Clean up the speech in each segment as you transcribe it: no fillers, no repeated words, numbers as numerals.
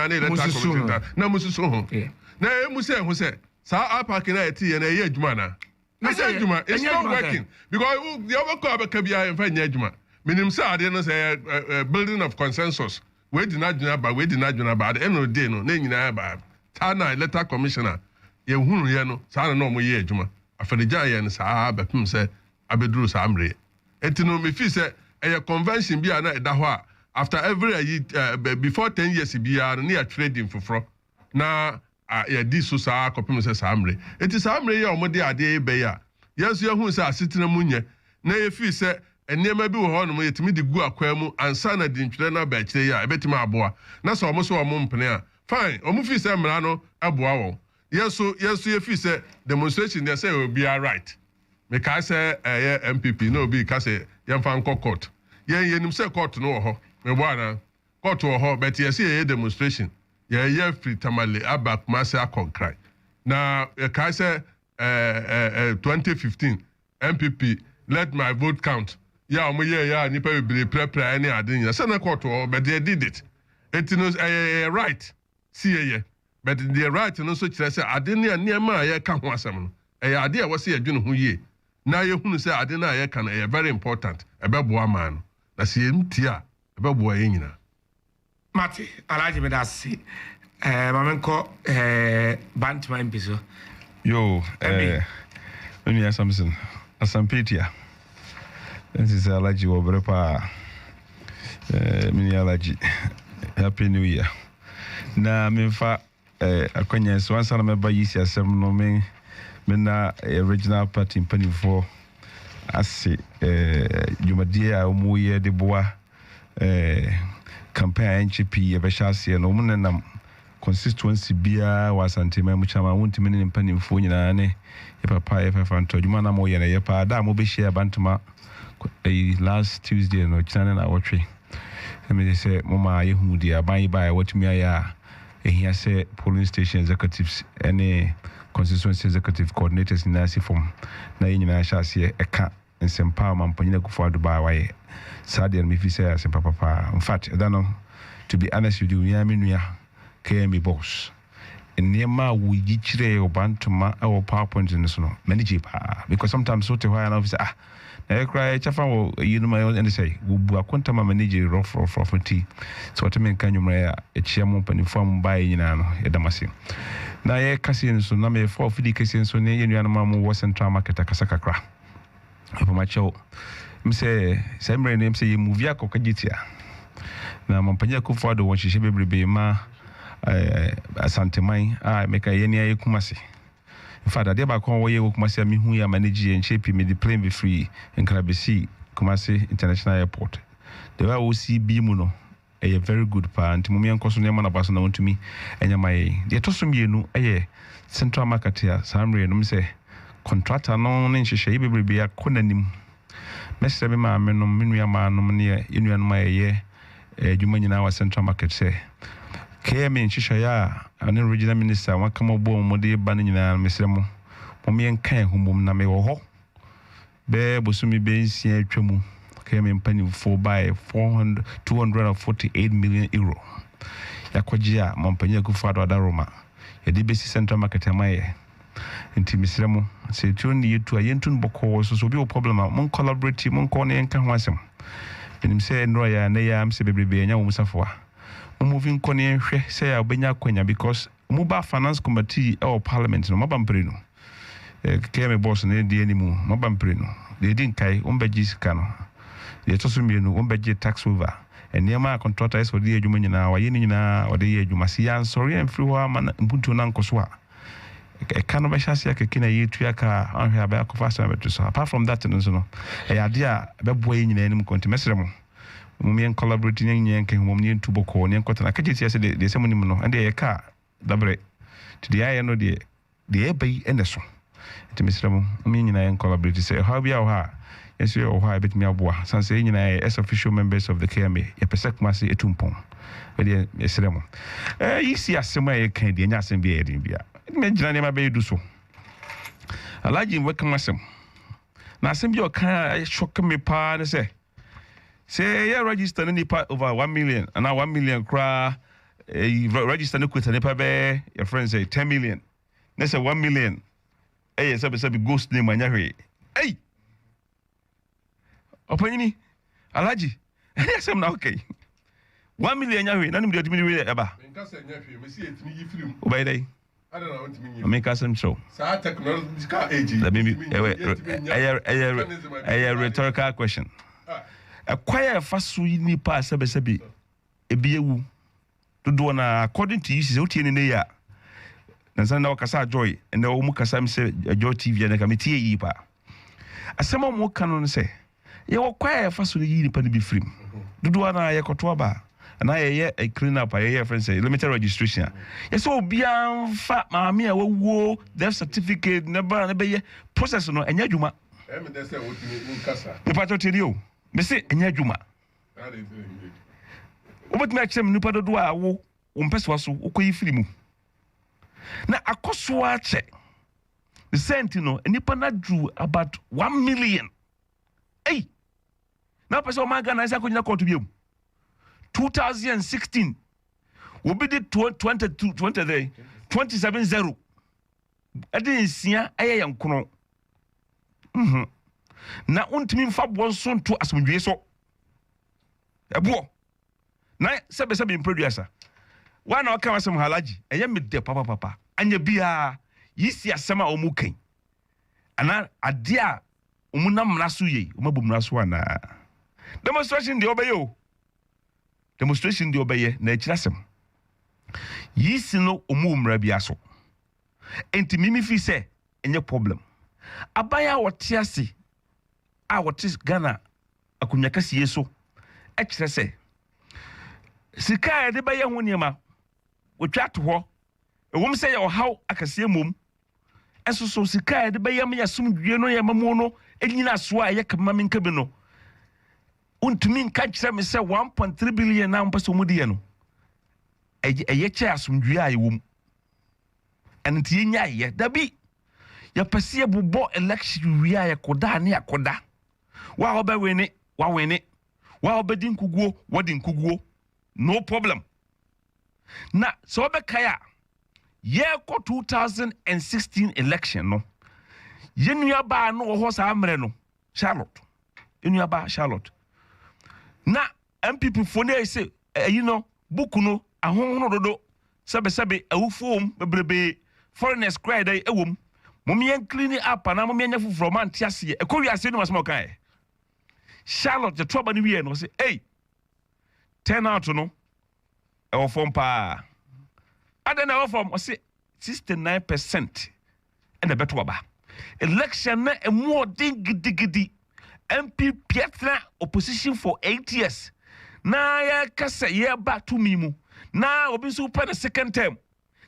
nyina na electoral commission na mususu ho na emu say sa apart na eti na ye adwuma na say adwuma it's not working because the other ko abeka bia en fa nya adwuma minim say ade no say building of consensus we did not adwuma ba at the end of the day no na nyina ba ta na electoral commissioner ye hunu ye no sa na mo ye adwuma afadegya ye no sa abepem say abeduru sa amre eti no me fi say a convention bia na da ho a after every before 10 years bia na trading for na ya di so sa kopim say samre eti samre ya omode ade be ya yesu ya hu say asetena munye na ye fi say enema bi wo ho no yetimi di gu akwa mu ansa na di ntwere na ba kire ya ebetima aboa na so omo so omo mpene a fine omo fi say mra no aboa wo yesu ye fi say demonstration they say obi are right me ka say MPP no obi ka say yemfa nko court yenim say court no wo ho me bo ana court wo ho but yes ye demonstration ye free tamale abak mase akonkrai na ka say 2015 MPP let my vote count ya omo ye ya nipa be prepare any adin ya say na court wo but they did it knows right see ye but the right no so kire say adin na niam ye ka ho asem no ade a wo say adwene ho ye na ye hunu say ade na ye ka na very important ebeboa man na se emtia ebeboa ye nyina Mati alaji me da se mamenko bantma mpiso yo Unia Sampson asampetia this alaji wo brepa mini alaji happy new year na memfa akwanya so ansa na meba yisi asem no mena original party mpanifo ase jumadie a omo ye de boa campaign NCP ye be hase no mo nenam constituency bia wasantema mu chama wontimi ne mpanifo nyina ne ye papa ye fafanto juma na mo ye na ye pa da mo be share bantuma last Tuesday no chana na wotwe me say mama ye hu dia ban ba wotumi aya ehia say polling station executives any constituency executive coordinators in nasi form na nyina hase eka nsempa mampanyina kufu aduba waye sadia me fi say asempa papa in fact I don't know to be honest with you nyamenua KMB boss enema wo yichire obantuma e wo PowerPoint no so no manage pa because sometimes so te why na officer na cry chafa wo yinuma and say wo bu akonta ma manage rough tea so what men kan nwumra ya echia mo panifo mo bae nyina no edamase na ye kase nso na me for fidi kase nso ne yenua no ma mo wo central market akasa kakra apo ma chew mse semre ne mse ye movie akokagitia na mampanya ko fado won hihye bebrebe ma asanteman meka yeni ayi kumase in fact ade ba kon wo ye kumase mi hu ya manage en shape me the plane be free in Krabesi Kumasi International Airport the way we see bi mu no a very good pa anti mumia nkoso ne ma na baso na wontumi enya mai de toso mienu central market ya samre no mse contractor no ne nhihye bebrebe ya konanim mesre be ma me no menu ya ma no ne yenu ma ye adwuma nyina wa central market say KM nhihye ya ane regional minister wakama bo mo de ba nyina mesre mo momien kan humum na me wo ho be bosumi be nsia atwamu KM mpani for by 248 million euro yakojia mampanya kufado adaroma yedi besi central market amaye nti mesre mo se tuni yetu ayentun boko so bi o problem mon collaborate mon ko ne nka ho asem benim se nro ya na ya amse bebrebe nya wo musafoa moving kone hwe say ya obenya kwanya because mobile finance committee or parliament no mabampre no KM boss na di animu mabampre no de din kai ombaji sika no de tosumi no ombaji tax over eniema contractors for the adwuma nyina wa yeni nyina o de adwuma si ya sorry en free wa man mpuntu na nkoso a kanu ba hase akekina yetu aka anhwe aba akofa so beto so apart from that no so no ya de a bebo yi nyina enim konti mesre mo mumien collaborate nyen kan mum nyen tuboko nyen kotana kaje tia se de se munim no ande ye ka dabre to the eye no de ebe ende so enti mesra mu mumien nyina yen collaborate se how bia o ha yeso ye o ha betimi aboa san se nyina as official members of the KMA ye pesek mase etumpon we de mesra mu yisi asema ye kan de nya asem bia ye din bia me gina ne ma be du so alaji wekam asem na asem bia o kan shock me pa ne se say yeah register any part over 1 million and now 1 million cra register no quit nipa be your friends say 10 million. Na say 1 million. Eh say ghost name anya hwe. Hey. Opanyini Alhaji. Yes am na okay. 1 million nya hwe na nim de otimi we eba. Nka say nya hwe me see etimi yi firim. Obay dai. I don't know what you mean. Make us some show. Sa technological age. Let me a rhetorical question. A choir fast nipa sebesebi ebiewu dodo na according to you say o tie ne ya na san na wakasa joy and o mu kasa me say joy tv na ka me tie yi pa asema mo kanu no say ye wo choir fast yi nipa ne bi free dodo na ye koto ba na ye a clean up ye friend say limited registration yes obia fa maami a wo death certificate never na be ye process no enya dwuma me dey say o timi nkasa nipa to tie o me say enya dwuma obetumi akyem nipa dodo a wo mpɛswa so ukoyi firi mu na akoso akyɛ the sentinel nipa na drew about 1 million hey na pɛsɛ o maga na isa ko nyina court biom 2016 we be did 27-0 ɛde nsia ɛyɛ yankono na untimi mfa bo nso to asomdwe so ɛbo na sebe producer wana waka wasem halaji ɛyɛ medde papa anya bia yisi asema omukan ana ade a omuna mraso ye omabu mraso ana demonstration de obeye na ekirasem yisi no omu mra bia so enti mimi fi se enye problem abaya wote ase a wote Ghana akunya kasiye so ekire se sika de baye ho niema otwa to ho ewom se ye ohaw akase mom enso sika de baye me yasomdwie no ye mamu no enyina so a ye kama me nkabe no untumi nka kire me se 1.3 billion na mpaso mu de no eye che asomdwie a yewom enti yenya ye dabi ya pese bubo election wi a ye koda ne akoda wa obewene wa wene wa obedi nkuguo wodi nkuguo no problem na so obekaya ye ko 2016 election no yenua ba no ho sa amre no Charlotte yenua ba Charlotte na MPP fo ne say book no ahonhono dodo sebe awufom bebrebe foreigners cry dai ewom momien clean up na momien nyafu from antiase ekowi ase no masmo kan Charlotte the trouble ni we no say hey turn out no e form pa adena form o say 69% and the better ba election na e more digidi MP Pietra opposition for 8 years na ya kasa ye ba to me mu na obi so pa the second term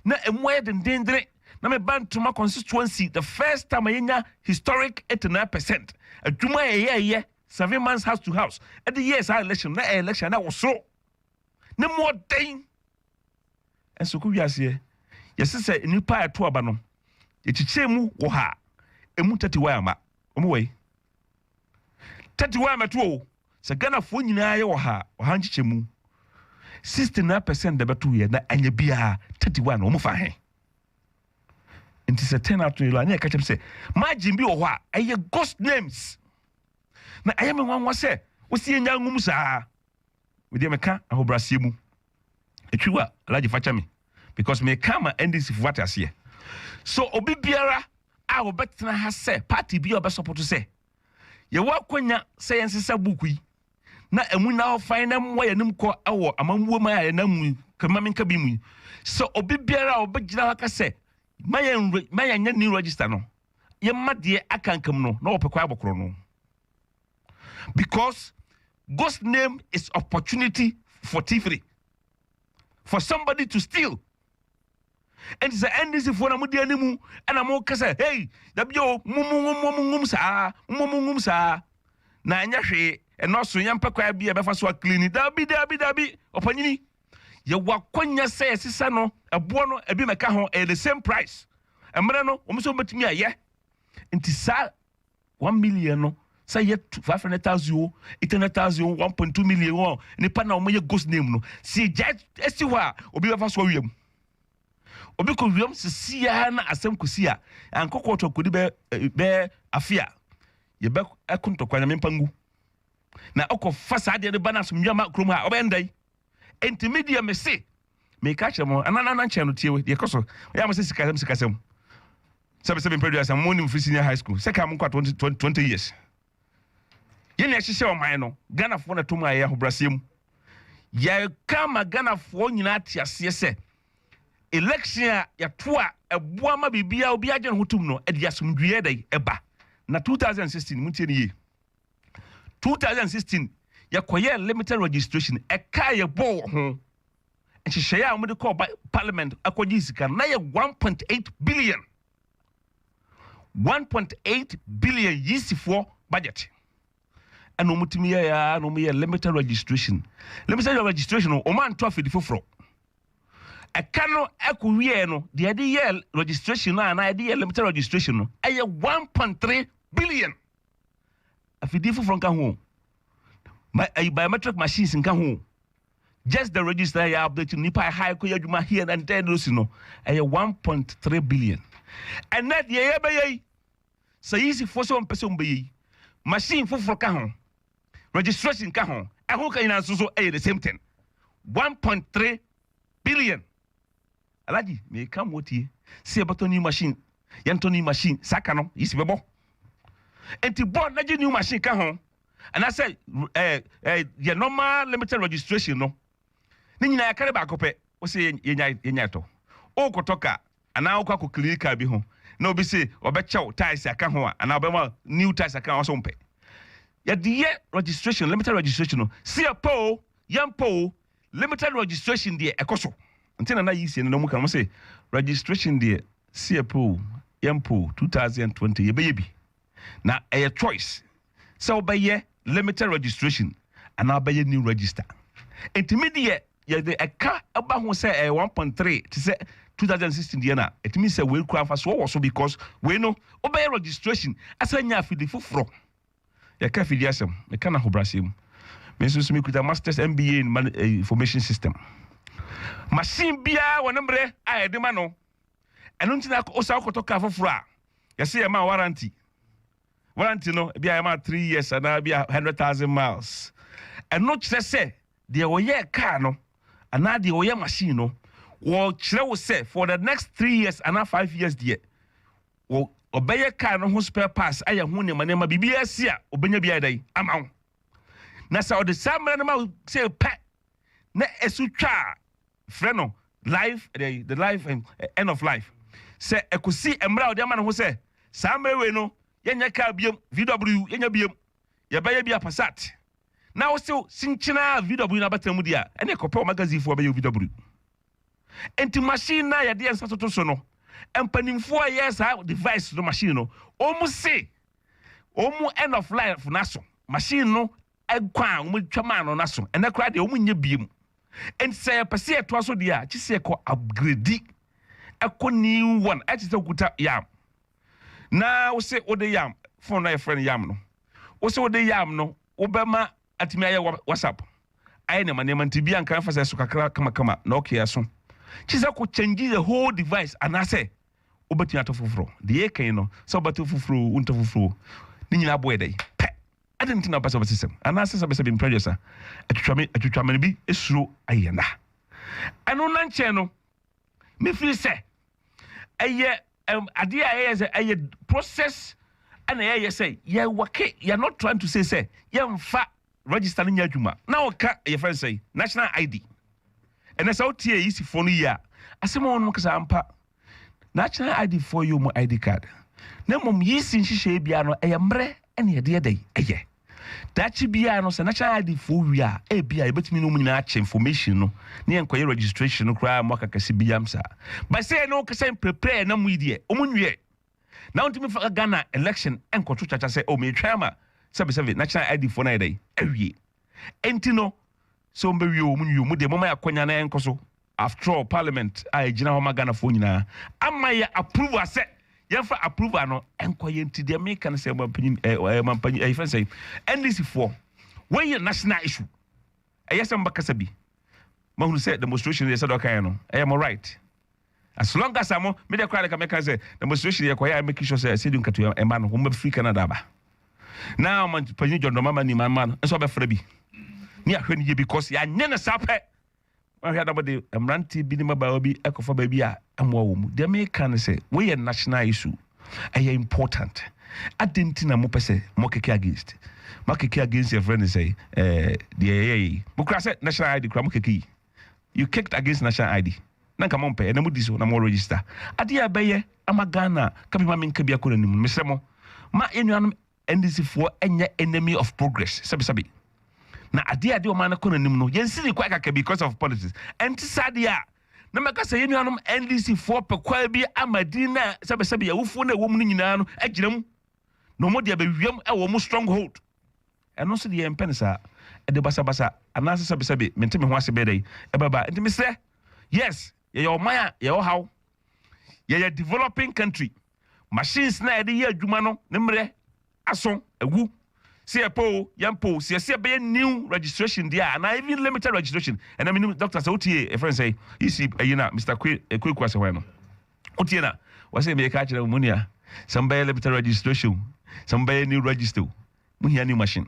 na e more dendendre na me bantuma constituency the first time yenya historic 89% adwuma ye 7 months house to house at the years election na election na was so na more day and so ku wiase yes say nipa eto aba no echichemu wo ha emu 31 ama omo wei 31 ama to se Ghana fo nyina ye wo ha nchichemu 69% de beto ye na anya bia 31 omo fa he nti se 10 out to anya ka chem se margin bi wo ho a eye ghost names na ayame nwanwa se wo sie nya ngum saa we dey meka ahobrasie mu etwiwa alaji facha me because me kama NDC for what asie so obi biara a obetena ha se party bi obe support se ye wa kwanya se yensesa buku yi na emu na ho final mo ya nim ko awo amamwo ma ya na mu kama me nka bi mu so obi biara obegina ha ka se maya nya ni register no ye made akankam no na opekwa abokro no because God's name is opportunity for thievery, for somebody to steal. And it's the NDC for na mudi animu and I'm okay say hey dabio mum sa na anya hwe e no so yampa kwa bia be fa so clean dabi opanyini ye wakonya say sisa no ebo no ebi meka ho the same price emre no omso betimi aye nti sa 1 million no say yet 500,000 800,000 1.2 million nipa na omo ye ghost name no si judge esi wa obi be fa so wiem obi ko wiem sia na asem kusia ankoko to kodi be afia ye be akunto kwanya mempangu na okọ fasa de ba na so nwama krom ha obendai enti media me se me ka che mo anana nche no tiewe de koso ya mo se sikasem sabe producer morning for senior high school seka mo kwa 20 years ye ne hyehyɛ o man no Ghana fo na to mu aye ho brasem ya kama Ghana fo nyina atiase se election ya to a eboa ma bibia obi agye no hotum no e dia somdwie dai eba na 2016 muntie ne ye 2016 ya koye limited registration e ka ye bo ho e hyehyɛ ya mo de call parliament akoji sika na ye 1.8 billion 1.8 billion yisifo budget and no mutimi ya no me limited registration o man to afidi foforo e kano ekuwie no de ye registration na de ye limited registration no eye 1.3 billion afidi foforo nka ho biometric machines nka ho just the register ya update nipa high ko yadwuma here and there no no eye 1.3 billion and that ye be ye so easy for some person be machine foforo ka ho registration ka ho ehun kan ina so the same thing 1.3 billion alaji me kam wotie see about new machine yanto new machine saka no yisi bebo enti board na new machine ka ho and I say your normal limited registration no ni nyina yakare ba kope o se yenya to o kotoka ana o kwa ko clinical bi ho na obi se obechew ties aka ho ana obema new ties aka ho so mpe ya the registration limited registration no see a po yampo limited registration there ekoso ntina na yisi no mu kan mo say registration there see a po yampo 2020 ye be bi na a choice so obeye limited registration and obeye new register intermediate ya the eka aba ho say 1.3 to say 2016 there na it means say we kura fa so also because we know obey registration asanya afidi foforo ya ka fidi asem me kana ho brasem me so me kuta masters MBA in information system machine bia wonembre ayede ma no eno ntina o sa ko to ka foforo a ya say ma warranty no bia ma 3 years and bia 100,000 miles eno kire say de wo ye car no ana de wo ye machine no wo kire wo say for the next 3 years and 5 years there wo obeye car no ho spare parts aye ho ne manema bibia sia obenya bia dai amawo na sa o de samra na ma say pa na esutwa freno life the life and end of life say ekosi emra o de ma no ho say samra we no yenya car biem VW yenya biem ya baya bia Passat na wo still sinchina VW na batamu dia ene kope o magazine fo baya VW enti machine na ya de ensato so no empanimfo yes ha device no machine no omu se omu end of life na so machine no egwan omu twama no na so ene kra de omu nya biem enti say pese eto so dia chi se ko upgrade eko new one ati se kuta yam na wo se ode yam phone na your friend yam no wo se ode yam no wo be ma atimi aye WhatsApp aye ne manema ntibia nkan fa se so kakra kama na okay aso chi se ko change the whole device and I say obeti ato fufuro de yekan no so obeti fufuro unta fufuro ni nyina boy dai pe adenti na pass system and I say be producer atwatwa me bi esuro ayena anu na nche no me feel say aye ade aye process and aye say ye work you not trying to say ye mfa register nya adwuma na oka ye friend say national ID and that's out here easy for ya asemo on kasa ampa national ID for you mo ID card na mom yisi nhihye bia no aye mre ene ye de dai aye dachi bia no say national ID for we a bia e betimi no nyina ache information no na enkoye registration no kra mo kakase biam sa but say no kasa prepare na mu die omunwie na ontimi fa Ghana election enkoto chacha say o me twama 77 national ID for na dai awie enti no so mbewie omunwie mu de mama yakonya na enkoso after all parliament ai gina ho Ghana for nyina ama ya approve ase yɛmfa approval no ɛnkɔ yɛ nti deɛ meka no sɛ mampanyin ɛyɛfɛ sɛ NDC4 wɔyɛ national issue ɛyɛ sɛ mbɛkasa bi mahunu sɛ demonstration yɛ sɛ dɔkaeɛ no ɛyɛ mo right as long as amo me de kwale ka meka sɛ demonstration yɛ kɔyɛ make sure sɛ stadium kato ɛma no wɔn free Canada aba now man panyin John Mama ni man nso bɛfrɛ bi ni ahwɛ ni yɛ because ya nye ne sapɛ ahwɛ adabode mranti bi ni maba bi ɛkɔfa ba bi a ɛmoa wɔ mu de me ka ne sɛ we yɛ national issue ɛyɛ important adenti na mo pɛ sɛ mo keke against your friend say the mo kra sɛ national ID kra mo keke you kicked against national ID na nka mo mpɛ na mo di so na mo register ade a bɛyɛ ama Ghana ka bi ma menka bi akɔ nanim mesrɛ mo ma enuanom NDC4 enye enemy of progress sabi na ade o ma na kɔ nanim no yɛnsiri kwa kaka because of politics enti sade a na maka sɛ enuanom NDC4 pɛ kwa bi amadi na sabi yɛwofo na ɛwɔ mu no nyinaa no agyina mu no mo de abɛwiam ɛwɔ mu stronghold ɛno so de yɛmpɛ ne saa ɛde basa anaasɛ sabi mente me ho ase bɛdɛ ɛbaba enti mesrɛ yes yɛyɛ ɔman a yɛwɔ haw yɛyɛ developing country machines na yɛde yɛ adwuma no ne mmerɛ aso agu sɛ yɛpo yɛmpo sɛ yɛsɛ bɛyɛ new registration deɛ ana even limited registration ɛna menim doctor sɛ wotie ɛfrɛ sɛ yɛsi ayi na Mr. Kweku asɛ hɔ no wotie na wɔsɛ meyɛ ka kyerɛ mu nua sɛ mbɛyɛ limited registration sɛ mbɛyɛ new register mu hia new machine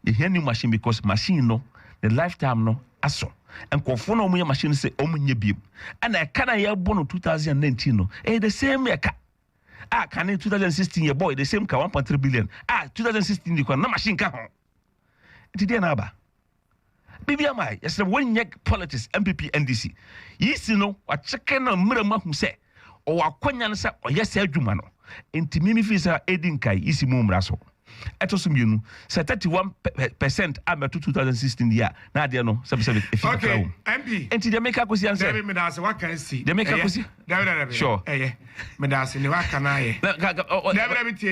yɛhia new machine because machine no the lifetime no aso nkɔfo na ɔmo yɛ machine sɛ ɔmo nyɛ biem ɛna ɛka na yɛbɔ no 2019 no the same ɛka can in 2016 yɛ bɔ the same ka 1.3 billion 2016 di kwan na machine ka ho nti deɛ na aba bibi ama yɛsɛ wɔnyɛ politics MPP NDC yisi no wakyeke na mmerɛ mu ahu sɛ ɔwɔ akwanya no sɛ ɔyɛ sɛ adwuma no nti mimi fi sɛ edi nkai yisi mu mmra so ɛto so mienu sɛ 31% ameto 2016 year na ade no sabi okay MP enti de make akosi answer David Medase what can see de make akosi David sure Medase ne wa kana ye David tie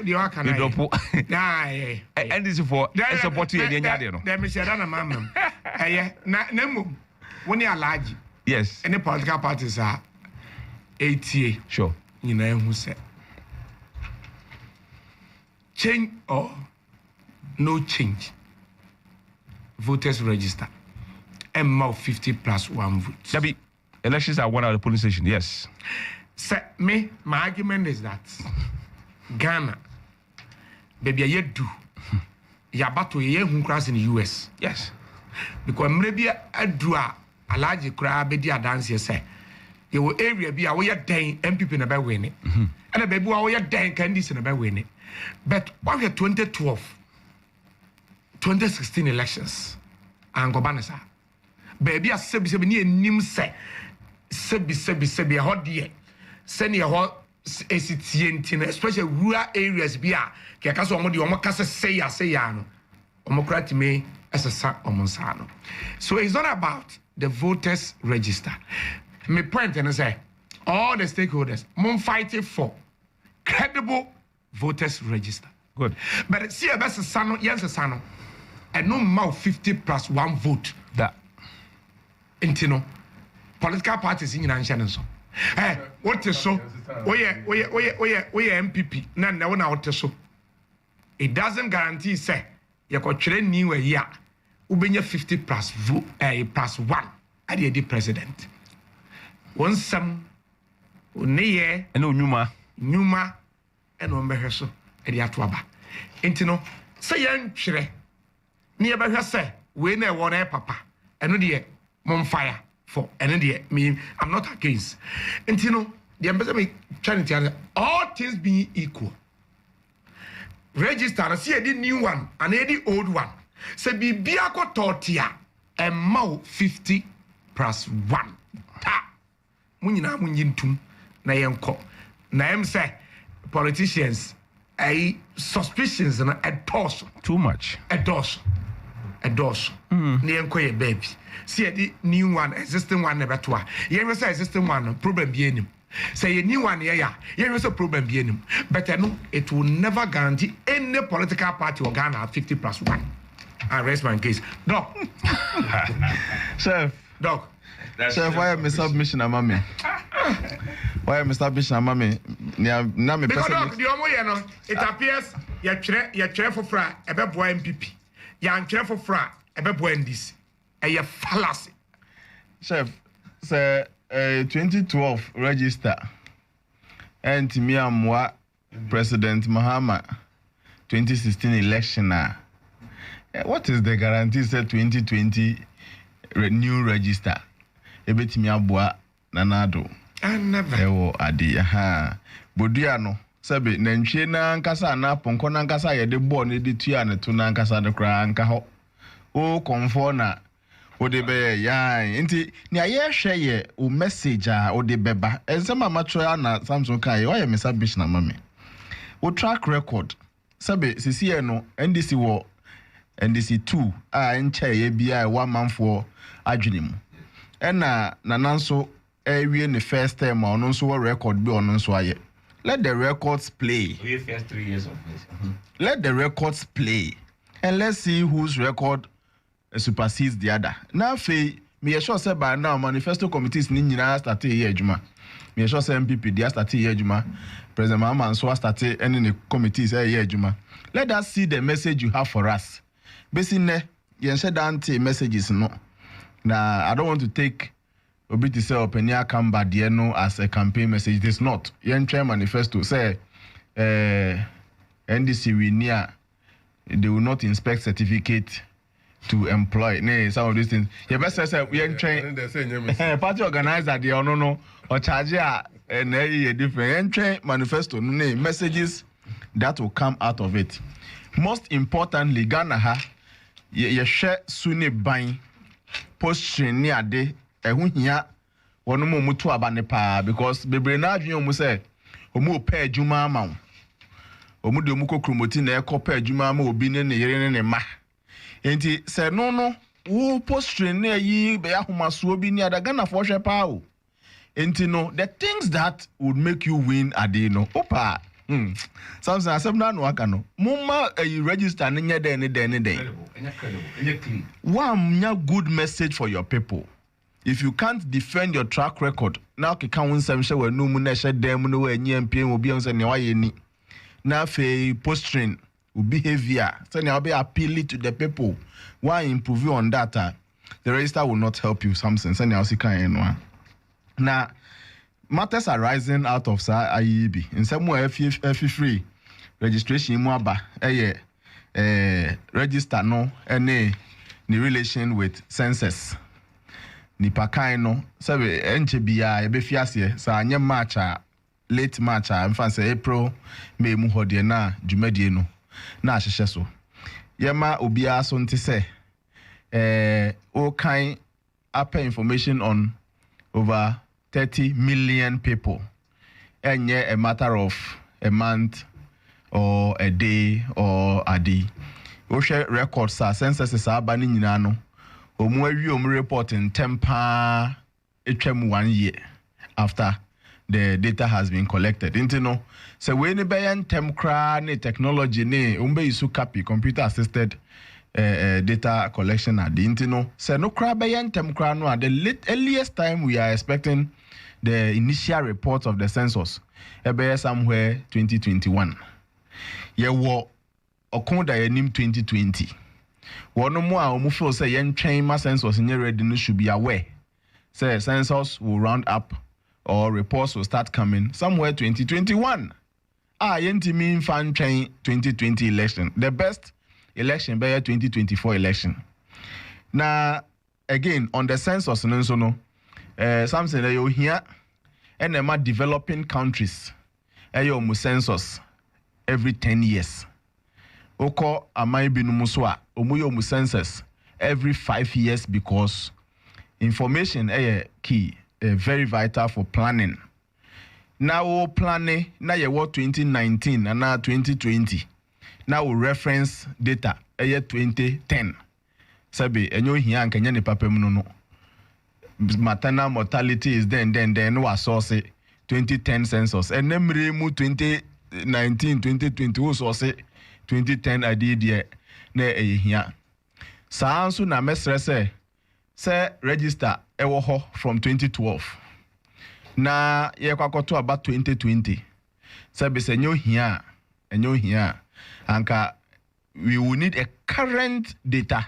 you are kana dropo na NDC4 support you de ade no de me share na mamam na mu woni alaji yes any political parties are 80 sure nyina ehu se change or no change voters register and 50 plus 1 vote. Dabi, elections are won at the polling station, yes. Sir, my argument is that Ghana, baby, you do. Yabato ye who cross in the US. Yes. Because maybe a do a large crowd be a dance, you say. Your area be away at day MPP in a bad winning. And a baby away at day candies in a bad winning. But what we 2012, 2016 elections, and Gobanasa, baby, a sebi nim say, sebi a hot dear, send your hot ACTN, especially rural areas. Be a Kakaso Modi Omakasa say, Omocrat me as a son or Monsano. So it's not about the voters register. My point and I say, all the stakeholders, mon fighting for credible voters register. Good. But see a best sano, yes, a sano. And no more 50 plus 1 vote. That. Intino. Political parties in Shannon. Eh, what is so? Oh yeah, MPP. None, what is so? It doesn't guarantee, say, you got train new a year. Ubenya 50 plus vote, plus 1 at the president. One some, ne and no Numa. And on Beheso, and the Atwaba. Intino, say young Chire, near by her say, we never want a papa, and no dear, mom fire for, and dear, me, I'm not against. Intino, the ambassador charity, all things being equal. Register, see a new one, and a old one. Say be biako tortia, and mau 50 plus 1. Ta Munina Munjintum, Nayanko, Naem say. Politicians, suspicions and a torso. Too much. A dorsal. Near baby. See the new one, existing one never twa. You say existing one, problem be in him. Say a new one, yeah. Here is a problem be in him. But I know it will never guarantee any political party or Ghana 50 plus 1. I raise my case. Doc. Sir. Doc. Chef, why am I submission amame? Why am I submission amame? Na me because person. the omo ye no, it appears ye chere for fra ebe boa MPP. Ya chere for fra ebe boa NDC. E fallacy. Chef, say 2012 register. And me amwa President Mahama 2016 election. What is the guarantee say 2020 new register? Ebetimi abua nanado. I never. Ewo adi aha. Bodua no sebe nantwie na nkasa na ponko na nkasa ye de bo ne de tua ne to na nkasa de kra nka ho. O konfo na o de be ya nti ni aye hwe ye o message a o de beba. Ensema matro na Sampson kai o ye mesa bish na mame. O track record sebe sisi no NDC wo NDC 2 a enche ye bia 1 month for adwenimu. Ena nananso ewie ne first time ono nso wo record bi ono nso aye. Let the records play. We first 3 years of this. Let the records play. And let's see whose record supersedes the other. Now fe me sure say by now manifesto committees ni nyina start here adwuma. Me sure say MPP dia start here adwuma. President Mahama nso start any the committees here adwuma. Let us see the message you have for us. Basically, yen say dante messages no. Now, I don't want to take Obi to say Openia Kamba Dieno as a campaign message. It is not. Yen Chair Manifesto say NDC we near they will not inspect certificate to employ. Nay, some of these things. You best say Yen Chair party organizer the no or charge a different Yen Chair Manifesto no messages that will come out of it. Most importantly, Ghana ha ye share suni buying posture ni ade ehu hia wono mo mutu abane pa because bebre na adwen omu say omu pa adwuma ama wo omu de omu kokromoti na ekopa adwuma ama obi ne ne yere ne ma enti se no wo posture na yi be ahomaso obi ni adaga na fo hwe pa o enti no the things that would make you win ade no opa Sampson asem na no aka no mumma register ne nye den one good message for your people. If you can't defend your track record now ke kan wonsam hye wanu mu na hye dem no wa nyi mpiem obi am say ne wa ye ni na fe posturing behavior say ne be appeal to the people why improve on that the register will not help you Sampson say ne o sikan no na matters arising out of IEB in some way free registration mu aba register no any relation with census nipa kan no sabe enche bia e be fiase sa anye march late march mfa say April May mu hode na dwumadie no na ahyehye so yema obia so nte say o kan upper information on over 30 million people and a matter of a month or a day or a day. We share records census abani nyina no omu awi omu report in temper etwam 1 year after the data has been collected. Into no so we ni bayan temkra ne technology ne umbe isu copy computer assisted data collection at the intino so no cra bayan temkra no at the earliest time we are expecting the initial report of the census ebe somewhere 2021 ye wo okonda yenim 2020 wono mo a omu feel say yen twen ma census nye ready no should be aware say census will round up or reports will start coming somewhere 2021 yentimi fan twen 2020 election the best election by 2024 election now again on the census no Sampson you here and them developing countries mu census every 10 years oko amai binu muswa omu census every 5 years because information key very vital for planning now planning na ye 2019 and now 2020 now we reference data 2010 sabi enyo hia nkanya ne papam no maternal mortality is then was source 2010 census and nemre mu 2019 2020 was source 2010 idea na hia saa nso na mesre say say register ewo ho from 2012 na ye kwakoto about 2020 say be say enyo hia anka we will need a current data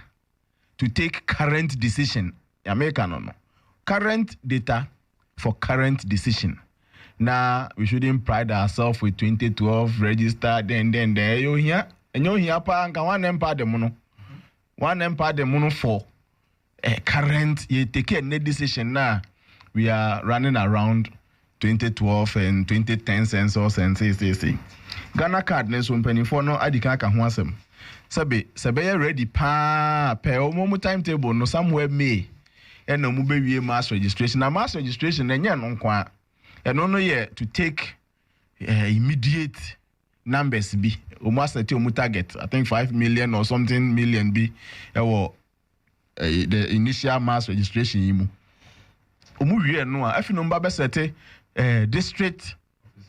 to take current decision. America no. Current data for current decision. Now we shouldn't pride ourselves with 2012 register. Then you here pa anka one empire the mono. One empire the mono for a current you take a decision now. We are running around 2012 and 2010 census and say. Ghana card ne so mpani for no adika ka ho asem. Sebe ready pa per omo timetable no somewhere May. And no move be mass registration. Now mass registration enye no kwa. And no ye to take immediate numbers be. Almost at your target. I think 5 million or something million be the initial mass registration yimu. Omu wie no a afi no mba be sete district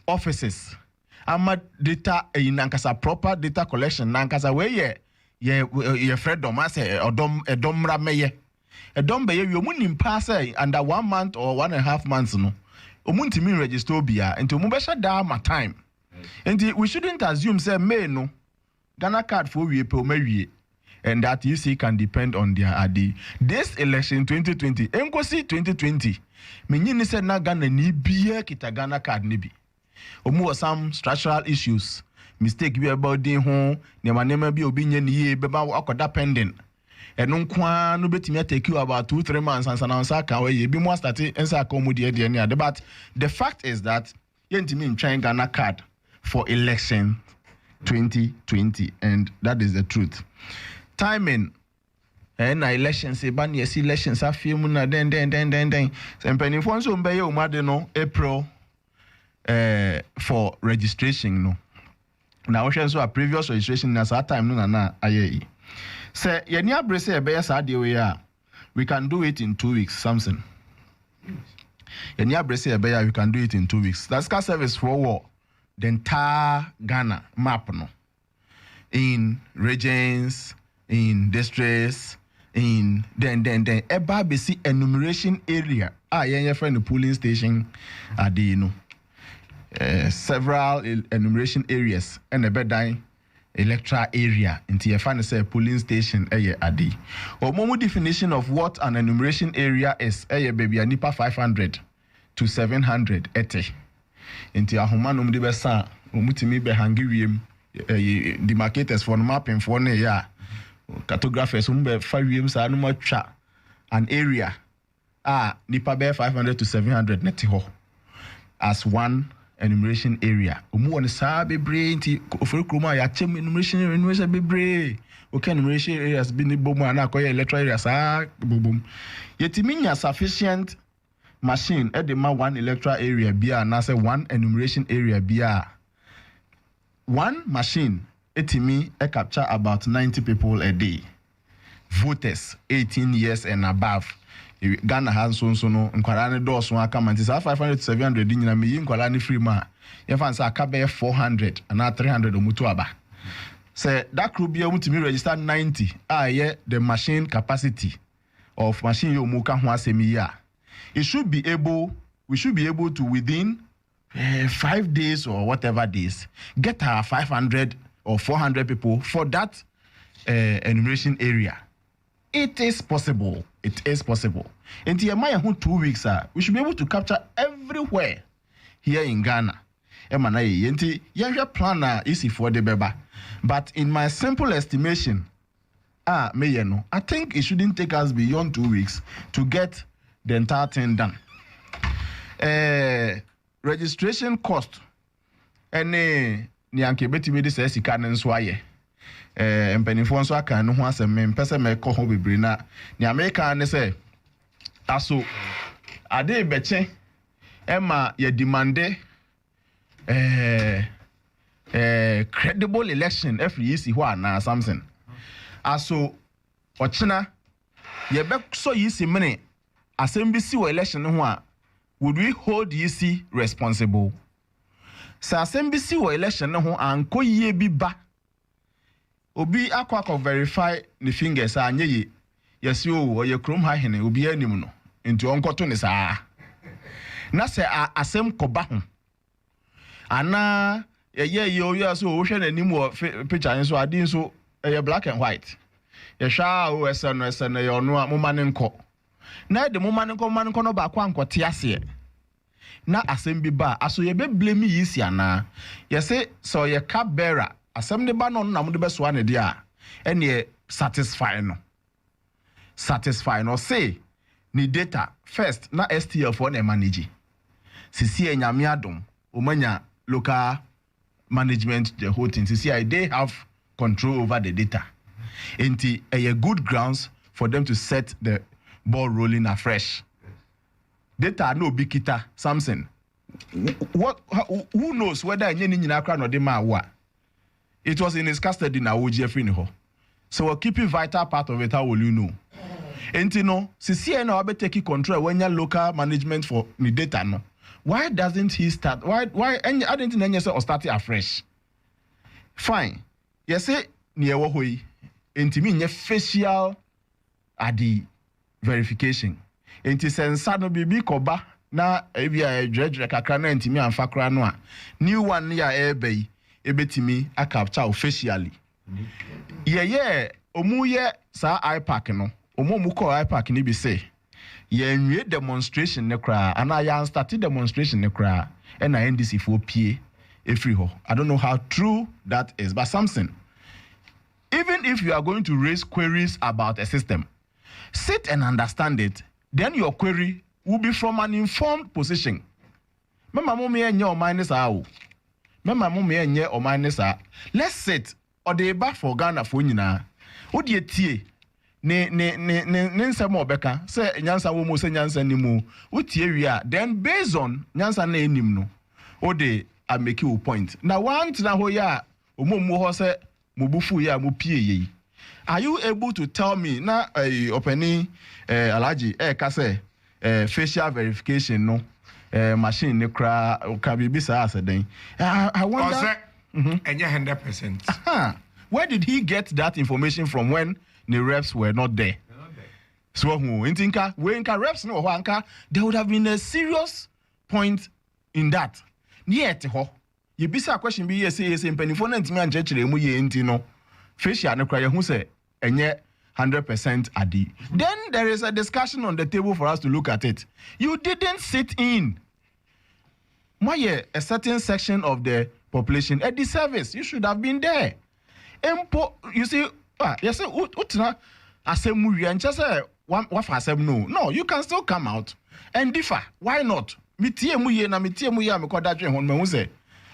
offices. Ama data nankasa proper data collection nankasa we ye freedom as edom ra meye edom be ye omu nimpa say under 1 month or 1.5 months no omu ntimi register obia enti omu be shada ma time enti we shouldn't assume say May no Ghana card for we pe omawie and that you see can depend on their ID. This election 2020 enkosi 2020 menyini say na Ghana ni bia kita Ghana card ni bi omu some structural issues mistake be about the ho nema bi obi nye ni be ba akoda pending eno nkwa no betimi take you about 2-3 months and sanansa kan we bi mo start ensa akomu de ne ade but the fact is that yentimi ntwan Ghana card for election 2020 and that is the truth timing and elections say ban yes elections afiem na den sempani fo nso mbe ye o made no April for registration no. Now we show a previous registration na that time no na aye. Say ye ni abre say be yes ade we a we can do it in 2 weeks Sampson. Ye ni abre say be we can do it in 2 weeks. That's car service for the entire Ghana map no. In regions, in districts, in then eba be see enumeration area. Ye friend the polling station ade no. Several enumeration areas and a bedine electoral area into your final say polling station adi. Or more definition of what an enumeration area is baby anipa 500 to 700 ete. Into a humanum de besa umutimi be hangirium demarcators for mapping for ne ya cartographers umbe 5 years an area nipa be 500 to 700 neti ho as one enumeration area. Omu won sa bebre nti ofori kroma ya chem enumeration bebre. Okay, enumeration areas bi ni bomu ana akoye electoral areas bobom. Yetimi nya sufficient machine e de ma one electoral area bia na say one enumeration area bia. One machine etimi e capture about 90 people a day. Voters 18 years and above. Ghana has so no nkwara ne do so aka man 500 to 700 nyina me yi nkwara ne free ma ye fan say aka be 400 and 300 omutu aba say that could be able to register 90 the machine capacity of machine you muka ho asemi ya we should be able to within 5 days or whatever days get our 500 or 400 people for that enumeration area. It is possible. And in 2 weeks, we should be able to capture everywhere here in Ghana. Your plan is for the beba. But in my simple estimation, I think it shouldn't take us beyond 2 weeks to get the entire thing done. Registration cost. Any Nyanke beti me this esika nenswaye. Mpenifo nso aka no ho asem mpese me ko ho bebre na Nyamekye ne se aso ade beche ema ye demande credible election every year ho ana Sampson aso ochina ye be so yisi mene asem bi si wo election ho a would we hold yisi responsible sa asem bi si wo election ho anko yie bi ba obi akwa verify the fingers anye yes yo or ye krom ha hene obi anim no into onkoto ne saa na se asem koba ho ana ye oya so wo hwe nanim wo picture nso ade nso ye black and white ye hwa o esen ye ono a moma ne nko na de moma ne nko no ba kwa nkote ase na asem bi ba aso ye be blame yi si ana ye se so ye cap bearer asem ne ba no na mo de be so ane de a ene satisfy no say ni data first na STL for na manage sisi enyame adom omanya local management the whole thing sisi they have control over the data enti a good grounds for them to set the ball rolling afresh. Data no bikita Sampson. Who knows whether any nyina kra no de ma wa. It was in his custody na OGF in ho. So we're keeping vital part of it. How will you know? Enti no, sisi na obe take control when your local management for the data no. Why doesn't he start? Why I didn't know or start afresh? Fine. You say ni ewo hoi. Enti mi nye facial adi verification. Enti sensa no bibi koba na ebia dredre kakra na enti mi amfa kra no a new one ya ebe ebetimi a capture officially. Ye omu ye sa iPack no. Omu ko iPack ni bi say ye nwie demonstration ne kra ana ya start demonstration ne kra e na NDC for pie efri ho. I don't know how true that is, but Sampson, even if you are going to raise queries about a system, sit and understand it. Then your query will be from an informed position. Mama mo me enye o minus a. Mama mo me enye o minus a. Let's sit or the back for Ghana for nyina. Wo de tie ne nsem obeka say nyansa wo mo say nyansa ni mu. Wo tie wi a then based on nyansa na enim no. O de I make you a point. Now one tina ho ya omo ho say mo bufu ya mo pie yi. Are you able to tell me na opening Alaji ka say facial verification no machine ne kra ka bibi sa aseden. I wonder and 100%. Where did he get that information from when the reps were not there? So when reps no wanka, there would have been a serious point in that. Yet ho you bisa question be say mpanifo na ntimi anchechere mu ye enti no facial ne kra ye hu say enye 100% adi. Then there is a discussion on the table for us to look at it. You didn't sit in. Why a certain section of the population at the service, you should have been there. You see, yes, utina asemu wi anche say what asem no, you can still come out and differ. Why not? Mitie mu ye na mitie mu ya me kodadwe ho me hu say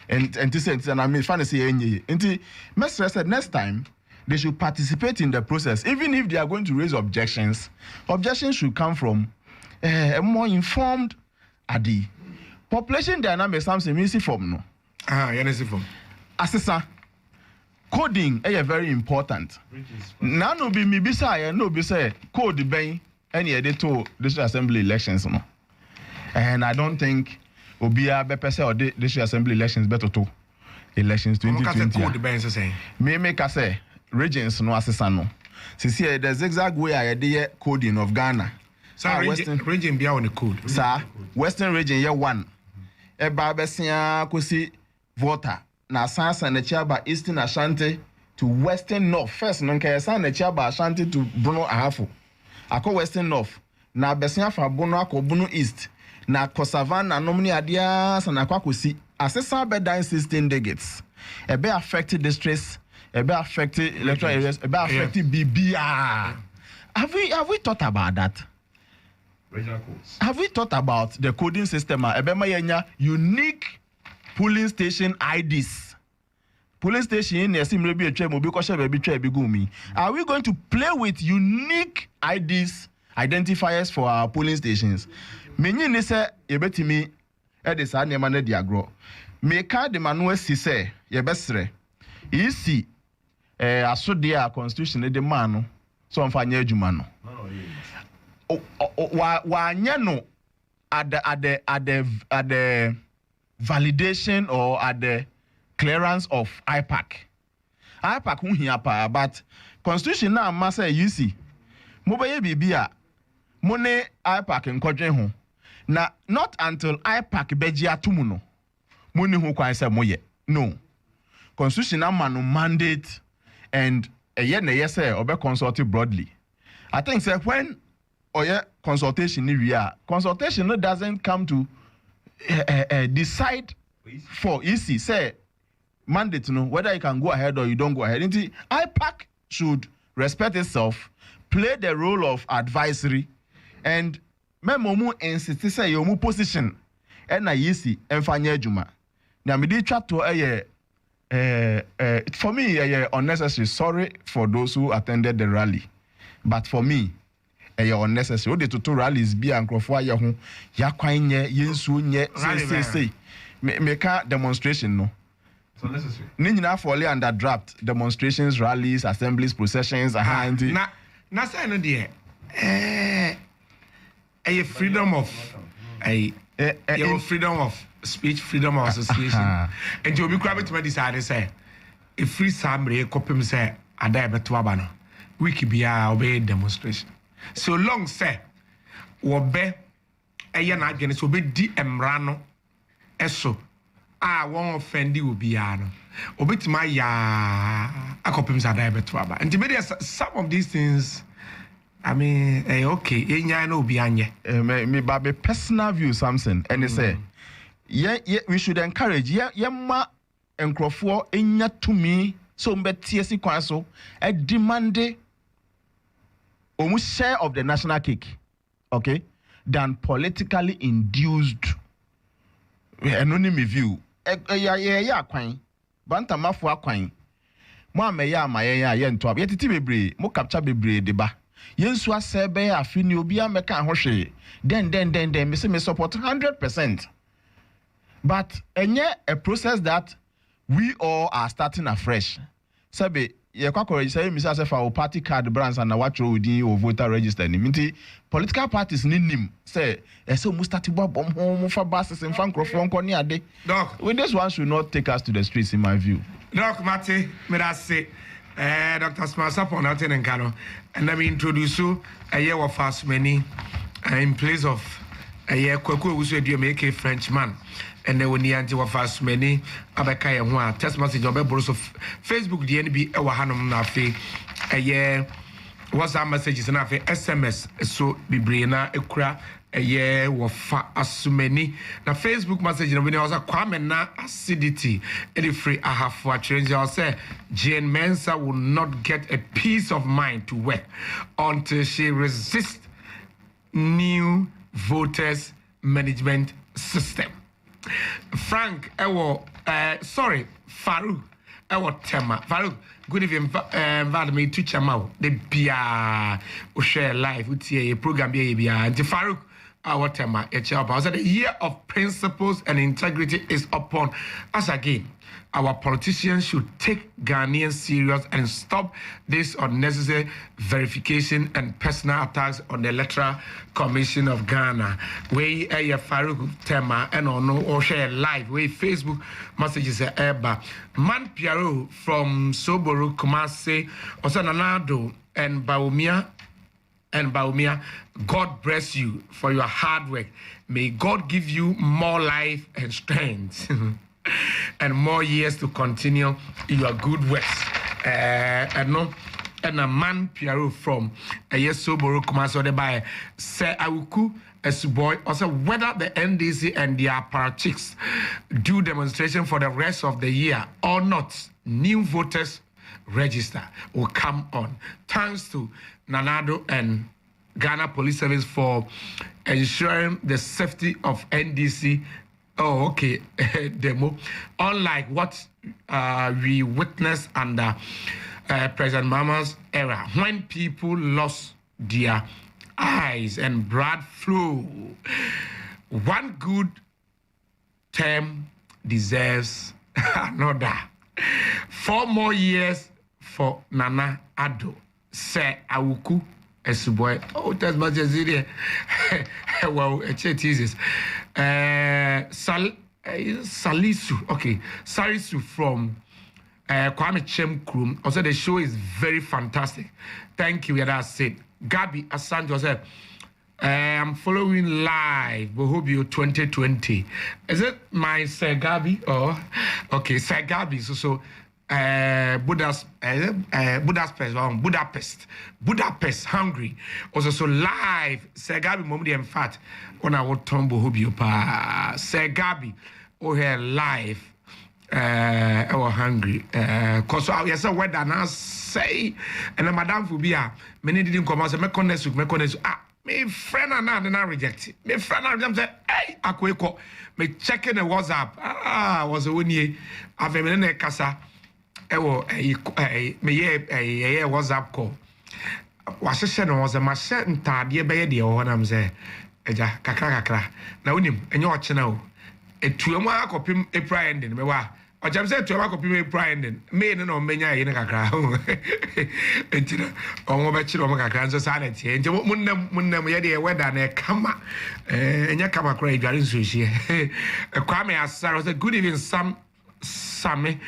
and I mean fancy enye. Enti Mestre said next time they should participate in the process. Even if they are going to raise objections should come from a more informed adi. Population dynamics Sampson means form no. Yes, form. Assessor coding is very important. Now no be me bisa no be say code ben any editor district assembly elections no. And I don't think obia be pese or district assembly elections better to elections 2020. Code ben say. Me make say regions no assessor no. See the zigzag way I dey coding of Ghana. Sir, region be on the code. Sir, Western region year 1. Eba besia kosi voter na sansa na chiaba Eastern Ashanti to Western North. First no nke san na chiaba Ashanti to Bono Ahafo. Akọ Western North na besia fa Bono akọ Bono East na Kosavan na nomni adia sana kwa kosi asesa be dan 16 delegates. Ebe affected districts, ebe affected electoral areas, ebe affected BBR. Have we thought about that? Have we thought about the coding system? Unique polling station IDs. Polling station are we going to play with unique IDs, identifiers for our polling stations? Many ne say yebetimi e de sa nema na diagro. Me ka de manuel si say yebesre. Isi asode a constitution de man no so mfanya adwuma no. Wanya no at the validation or at the clearance of IPAC. IPAC who here pa but constitution now must say you see Mobile Bibia, Mone IPAC and Quadrin. Na not until IPAC Bejia Tumuno. Muni who quite say moye. No. Constitutional manu mandate and a yes sir or be consulted broadly. I think sir when consultation consultation doesn't come to decide for easy say mandate no whether you can go ahead or you don't go ahead. IPAC should respect itself, play the role of advisory, and memomu insist say your position and na easy and fanya juma. Now me dey chat to for me unnecessary. Sorry for those who attended the rally, but for me unnecessary. Ode to rallies bi ankrofo aye ho yakwan nye yensu nye say make a demonstration no. It's unnecessary. Ninja fall under draft demonstrations, rallies, assemblies, processions. Na say no there. Freedom of freedom of speech, freedom of association. And you will be grabbing to me decide say if free sambre copy say ada beto abano. Wiki bia obey demonstration. So long say wobe na again so be di emrano eso won offendi obi no obetima ya akopim say ada beto aba. And some of these things I mean, okay, enya no obi anye. Me ba be personal view Sampson and say we should encourage ma enkrofo enya tumi so mbetie si kwan so demand almost share of the national cake, okay, than politically induced anonymous view. Ya kwan banta mafo akwan mo ameya amaye ye nto ab yetiti bebre mo capture bebre deba yensu asebe afini obi ameka ahwehwe den me say me support 100%, but enye a process that we all are starting afresh. Sabe ye kwakore say me say for party card brands and what throw within or voter register ni minti political parties ni nim say so mu start bom home for buses in francophone koni ade. Doc, with this one should not take us to the streets in my view. Doc Mate, me that say Dr. Sampson Naten and Kano, and let me introduce you a year of fast many in place of a year Kwaku who said you make a Frenchman. And then when the anti fast many Abakaya one text message of Facebook, the NB Ewahanum Nafi a year WhatsApp messages and SMS so Bibrina Ekra a year wafa asumeni na Facebook message na when was a Kwame na acidity any free I have for change. I'll say Jane Mensa will not get a peace of mind to work until she resists new voters management system. Frank Farouk Tema Farouk, good evening. Me to Chamau the bia share live with a program bia and Farouk Tema the year of principles and integrity is upon us again. Our politicians should take Ghanaians serious and stop this unnecessary verification and personal attacks on the Electoral Commission of Ghana. We Farouk Tema and or share live. We Facebook messages Eba Man Piero from Soboro Kumase Osananado and Baumia. God bless you for your hard work. May God give you more life and strength. And more years to continue your good works. And a man Piero from a Soboro Kumaso by Sir Awuku Esuboy also whether the NDC and their parachicks do demonstration for the rest of the year or not, new voters register will come on. Thanks to Nanado and Ghana Police Service for ensuring the safety of NDC. Oh, okay. Demo. Unlike what we witnessed under President Mama's era, when people lost their eyes and blood flow, one good term deserves another. 4 more years for Nana Addo, Sir Awuku Esuboy. Oh, that's much as it is. Well, it's Jesus. Salisu, okay, Salisu from Kwame Krum. Also, the show is very fantastic. Thank you. That's it. Gabi Asanjo said, I'm following live Bohobio 2020. Is it my Sir Gabi? Oh, okay, Sir Gabi. So Budapest, Hungary. Also live Sir Gabi Momodi in fact when I would turn Bohobio pa Sir Gabi here live hungry cause yes weather now say and madam Fubia many didn't come out say me connect me friend and now reject me friend and say hey akweko me checking the WhatsApp was a winnie I've been kasa me ye WhatsApp call was no was a machine ntade be de ho na me say eja kakra na unim enye oche na o etuamu akopim April ending me wa Ojam say to akopim April ending me no menya ye ne kakra entina onwo be chiro mo kakra nso sa na tie nje munnam ye de weather na kama enya kama kra edware nso hie Kwame Asaro say good evening Sammy.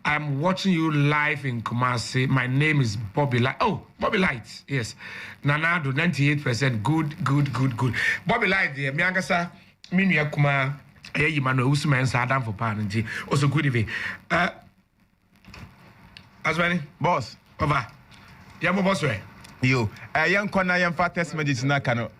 I'm watching you live in Kumasi. My name is Bobby Light. Oh, Bobby Light. Yes. Nanado 98%. Good. Bobby Light there. Me angasa minu ya kuma ye manu usman sa adam for pan nji. Also good evening. Aswani Boss. Over. Ya mo boss we. Yo, yan kona yan fa test messages na kano.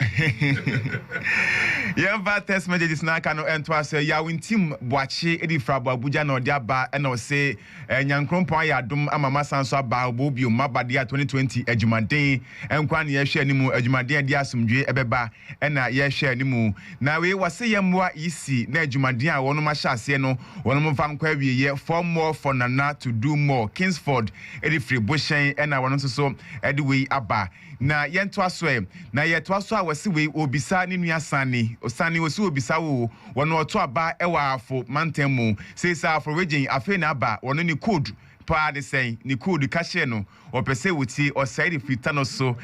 Yan fa test messages na kano entwa say ya win team boache edi frabo Abuja na odi aba na o say nyankrompo ya dum amama sanso aba obobio mabade 2020 adwumaden enkwa na ye hwe animu adwumaden adi asomdwe ebeba na ye hwe animu na we wase yamwa isi na adwumaden a wono ma hyase no wono mfa nkwa wieye for more for nana to do more Kingsford edi free boshen na wono so edi we ba na yento aso na yeto aso a wase we obisa ne nua sane osane wose obisa wo wono oto aba ewa afo mantemu say sa for region afi na aba wono ni code pa de say ni code ka hye no opese wuti oside fitano so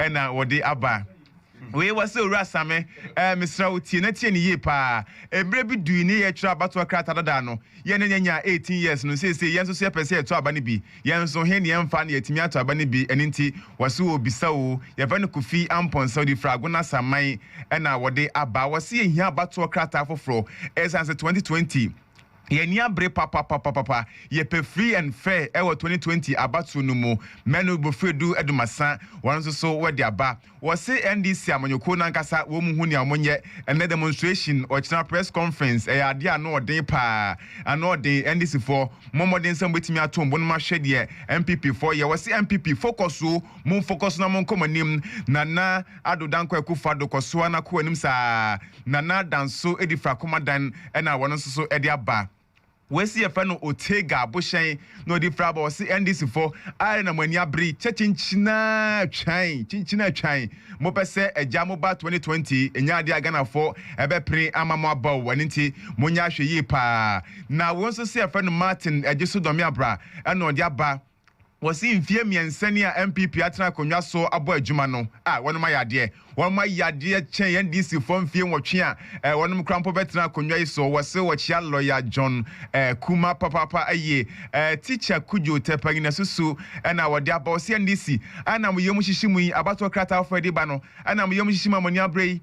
na wode aba we wase urasame misra wuti na tie ni ye pa ebre bi du ni ye twa bato krata dada no ye nyanya 18 years no say yenso so pese eto aba ne bi yenso he ne emfa na yetimi ato aba ne bi eninti wase obisa wo ye fa no kufi ampon saudi frago na saman na wode aba wase ye hia bato krata foforo essence 2020 Yeni abre papa ye pe free and fair ewo 2020 abatu no mu menu bofedu edumasa wonso so wedi aba wo se NDC amanyoko na nkasa wo mu hu ne amonye ene demonstration or china press conference ade ano odin pa ano odin NDC for momodin sam betimi atom bo no ma hwede MPP for ye wo se MPP focus wo mu focus na mon komanim nana adodanko ekufa do koso na ko anim sa nana danso edifra komadan ena wonso so ede aba we see a fan Otega Bushen no di frabo see NDC for I na mania bri chinchina chain mo pese ejamo ba 2020 enya dia Ghana for ebe pre amamo aba waninti monya hwe yi pa na we also see a fan Martin ejesu domi abra ena odi aba wasi mfie miensani a MPP atena konwa so abo adwuma no wono ma yade won ma yade chen NDC for mfie nwotwe a wono krampo betena konwa yi so wase wochia lawyer John Kuma papa aye teacher Kujo tepagina susu na wode aba wasi NDC ana mo yemu hihyimu yi abato krata afade ba no ana mo yemu hihyimu amoni abrei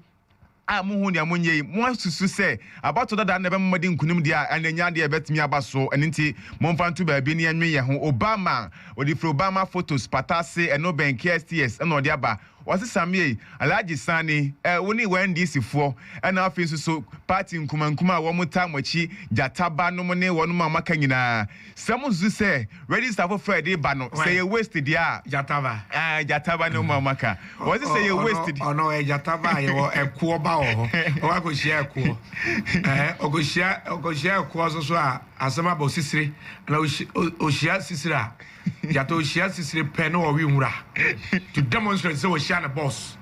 muhu ne amonye mo susu se abato dada na be mmadi nkunum dia ananya dia betimi abaso eninti momfantu ba bi ne enwe ye ho Obama odi fro Obama photos patase eno ben KSTS eno odi aba wasi samie Alhaji Sani woni NDC fo na afi so party nkuma wo muta mochi jataba no ne wonu maka nyina samuzu se register for Friday ba no say you waste dia jataba no maka wasi say you waste no jataba ye ekuo ba o wa ko share ekuo ogoshia ekuo so a asema ba sisire na oshia sisire a yato oshia sisire pe no wi nwura to demonstrate say oshia na boss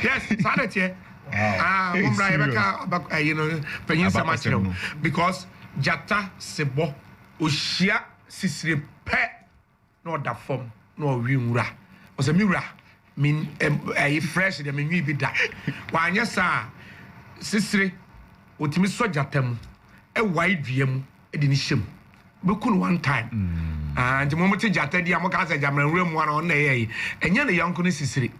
yes sanete Mumbra Rebecca, you know, Penny because Jata Sebo Oshia Sisri Pet, no that form, no Rimura. Was a mirror, mean a fresh, I mean, we be that. Why, yes, sir, Sisri, what Miss Sojatem, a wide VM, a dinishim. We could one time. And the moment Jata, the Amakaza Jaman room one on the and you're the young Sisri.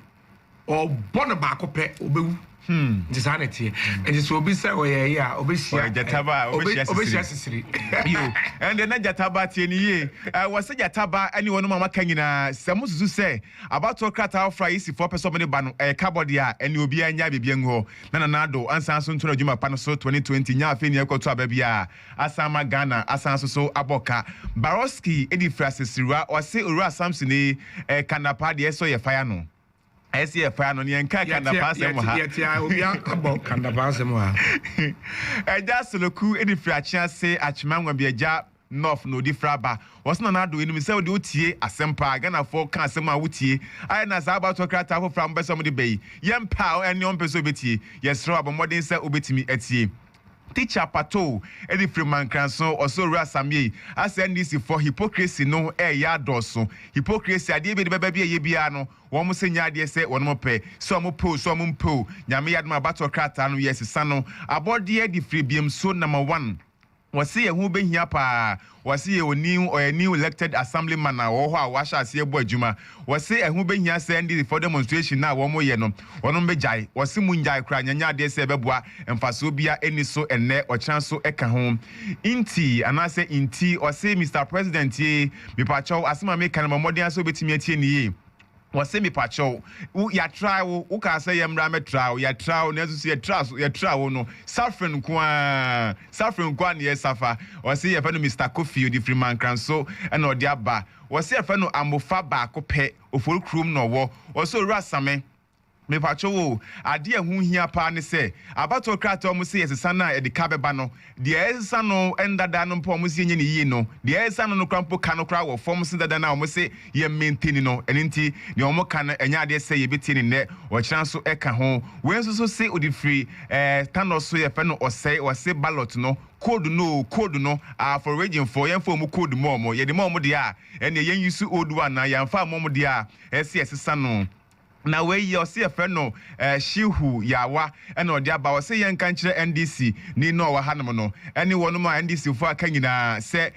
or born back pɛ obewu insanity and so obi say oya obehia jataba obehia sisiri yo and then jataba tie ni ye was say jataba anyone mama kanyina samususu say about to krata ofra isi for person ne ba no cardboard a ene obi anya bebia ngo na nado ansan so ntona dwuma pa no so 2020 nya afi ne ekoto ababia asama Ghana asan so aboka Baroski edi frasesiriwa o say owura Sampson ne kanapa de so ye fire no SCF no ni enka kanda pasem ha obi about kanda pasem ha eja soloku edifri achia se achimanwa biaja north no difraba wasna na do enum se odi otie asempa Ghana for kan asem a wotie ai na za about krata for from besom de bay yempa eni on peso betie yesro abomodin se obetimi atie teacher pato edi freeman kranso also rasamie as NDC for hypocrisy no ya doso hypocrisy ade be de baba bia ye bia no wo mo senya ade se wo no pe so mo po nyame yadma bato krata no yesesa no abode edi free biem so number 1 wasi ye hu behia pa wasi ye new elected assemblyman na wo ho a washa ase ebo adwuma wasi hu behia se ndi for demonstration na wo mo ye no wono mbejai wasi munjai kra nyanya de se beboa emfaso bia eni so enne ochran so eka ho inti anase inti wasi Mr President ye mipacho asema me kan modern so betimi atie ni ye wase mi pacho ya try wo ka say yemra me try ya try na so ya try wo no suffering kwa ne yesafa wase ye fa no Mr Kofi di Freeman Kranso and odi aba wase ye fa no amofa ba ko pe ofori krum no wo also rasame me pacho wo ade ehu hia pa ne se abato krata mo se yesesa na e de ka beba no de yesesa no endada no mpo mo se nye ne yi no de yesesa no krampo ka no kra wo form se dada na mo se ye maintain no enti ne omo ka no enya de se ye beti ne wo kira so e ka ho we so se odi free tano so ye fe no osei wase ballot no code no for region for yen for mu code mo ye de mo de a ene yen use old one na yan fa mo de a ese yesesa no na we yi ose efe no shihu yawa ena odi aba ose yen kan kire NDC ni no wa hanom no ene wono ma NDC fo aka nyina se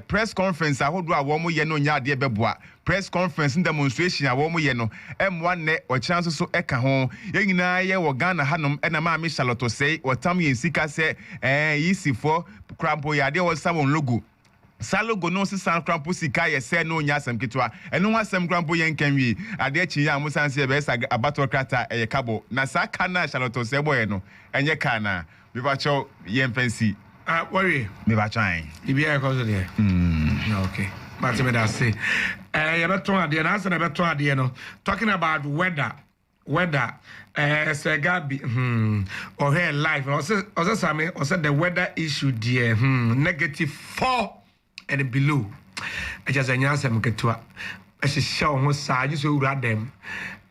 press conference ahodo a wo mo ye no nya de beboa press conference demonstration a wo mo ye no M1 ne o chance so eka ho ye nyina ye wo Ghana hanom ena ma me Charlotte sei wotam ye sika se yisi fo krampo ya de wo samon logo Salogo no se san krampo sika ye se no nya asem ketwa eno asem krampo yen kanwi ade achi ya musan se be sa abato krata e kabo na saka na Charlotte se boye no enye kana bi ba cho yen fancy worry me ba try ibi e ko so de okay but me da say ye beton ade na asa na beton ade no talking about weather say gabi or her life also same also the weather issue there -4 and below just anya sem ketua e show ho sa you so ura dem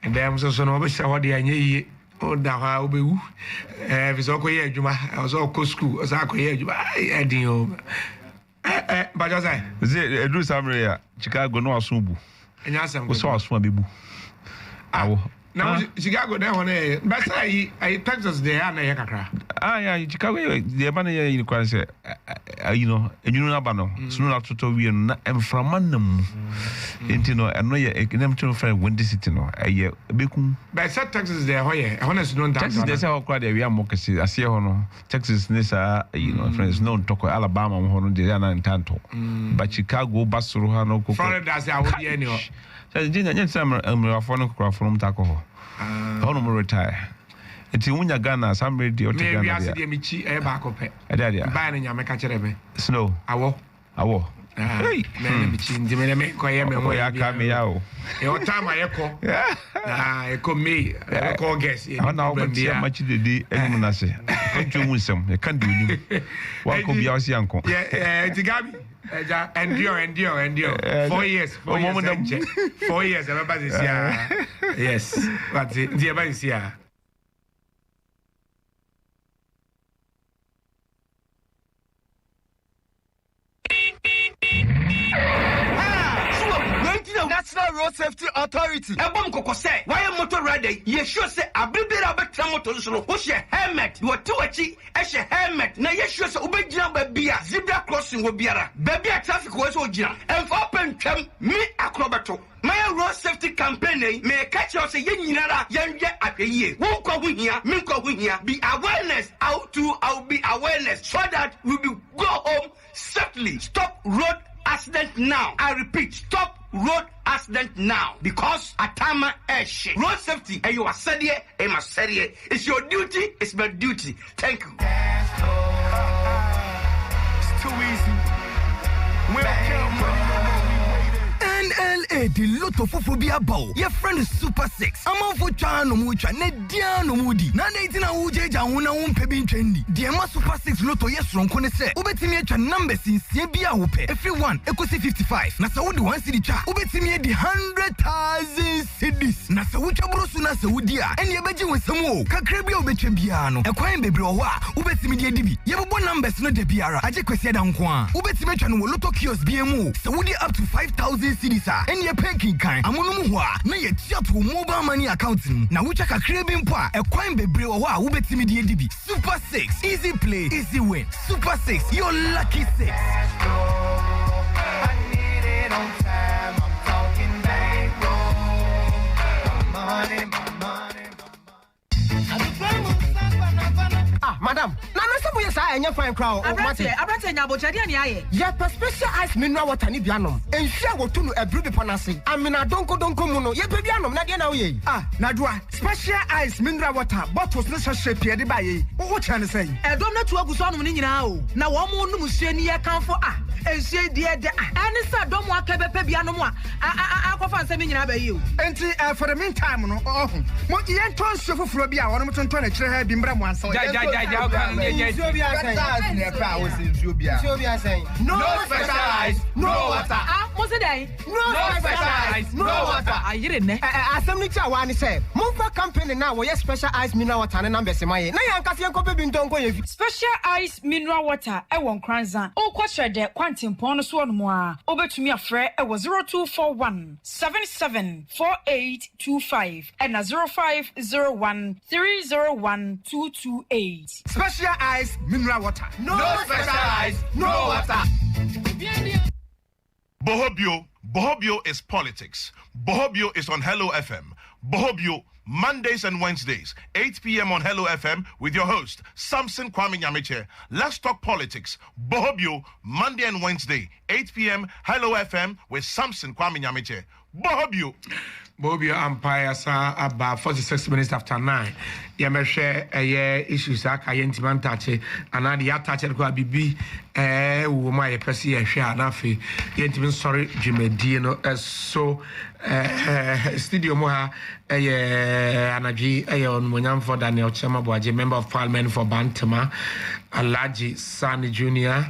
and them so no be show de anya yi o da ha obewu vi so ko ye adwuma so ko school so akoye adwuma edin o but just say edu samre ya Chicago no asunbu anya sem ko so asun abebu awo now Chicago there one but say I Texas there na ye kakra yeah Chicago the man here in kwase you know ejunu na ba no sunu na toto wie no na emframa nam enti no eno ye nem to friend Windy City no eye bekum but say Texas there hoye honest no down Texas there say okra there we am mokesi asie ho no Texas ne sa you know friends no toko Alabama ho no there na ntanto but Chicago basuru ha no koko Florida say awo be any o say nyen sam amrafo no kokra from tako ho ono mo retire eti unya Ghana some radio to Ghana me ase de mi chi e ba ko pe dia ba na Nyamekye kire me snow awo hey me mi chi ndi me ko ye me ho ya ka me ya o e o time aye ko e ko me ko guess e na o be much de enu na se ontwe mu nsem e kan de onim wa ko bia o si anko ti gabi eja endure 4 years 4 years everybody see yes but the everybody see National Road Safety Authority. Ebom koko say, why motor rider? Ye sure say abibira betra motor so. Who she helmet? You to achi, e she helmet. Na ye sure say ubegina babia zebra crossing wo biara. Babia traffic wo so gina. And for open twam me akrobato. My road safety campaign may catch us a yenara yenye apeye. Won't go here, minko here. Be awareness I'll be awareness so that we will go home safely. Stop road accident now. I repeat, stop road accident now because atama ash. Road safety and you are said here, and must say here. It's your duty, it's my duty. Thank you. It's too easy. We don't care money no more. NLA the Lotto Fofobia Bow. Your friend is Super 6. I'm for Chano Mucha, Nediano Moody. Nanatina Uja, Una Pebin Trendy. The Emma Super 6 Lotto, yes, from Conese. Ubetimia numbers in Sebia Upe. Everyone, Ecosi 55. Nasaudi 1 city cha. Ubetimia the 100,000 cities. Nasaucha Brosuna Saudia. And Yabaji with some more. Kakrebio Bechebiano. A quine baby or wa. Ubetimia Dibi. Yabo numbers no de Biara. Ajequesia Dankwa. Ubetimia Lotto Kios BMO. Saudi up to 5,000 cities. And you're paying kind. I'm on Mua. Now you're to mobile money accounting. Now which I can crave in pa. A coin be brew or wow. Ubetimia DB. Super 6. Easy play. Easy win. Super 6. You're lucky 6. I need it on time. I'm talking bankroll. My money. Madam, we are fine crowd. Abrante nyabochade ani aye. Ya special ice mineral water ni bianom. Enfia wotunu ebru bi ponase. Amina donko mu no. Ye pe bianom na de na we. Nadua, special ice mineral water bottles no shape ye de baye. Wo chane say. Edom na tu aguso anom ni nyina o. Na wo mo num sue ni ye kanfo ensie de de ani sa dom akebe pe bianom akofa nsem nyina baye o. Enti for the meantime no mo ye nton sue foforo bi a wonom tonton na kire ha bi mbra mo ansa. Ja No special ice, no water. No special ice, no water. Ayire Assembly cha wani say, Mumfa company now we special ice mineral water na number semaye. Na yankasi yanko pe bintonko ye. Special ice mineral water e won kranza. O kwahwe de kwantimpon no so no a. Obetumi afre e wo 0241 774825 and 0501 301 228. Special ice mineral water. No special ice, no water. Boho is politics. Boho is on Hello FM. Boho Mondays and Wednesdays, 8 p.m. on Hello FM with your host, Sampson Kwame Nyamekye. Let's talk politics. Boho Monday and Wednesday, 8 p.m. Hello FM with Sampson Kwame Nyamekye. Boho Bobio Empire sa about 46 minutes after 9. Yameshe issues aka yentiman tache anadi ya tache ko bibi wo ma ye pese ye hwe anafi yentimin sorry dwumadi no so studio mo ha anaji on for Daniel Chema Boaje, member of parliament for Bantama, Alaji Sani Jr.,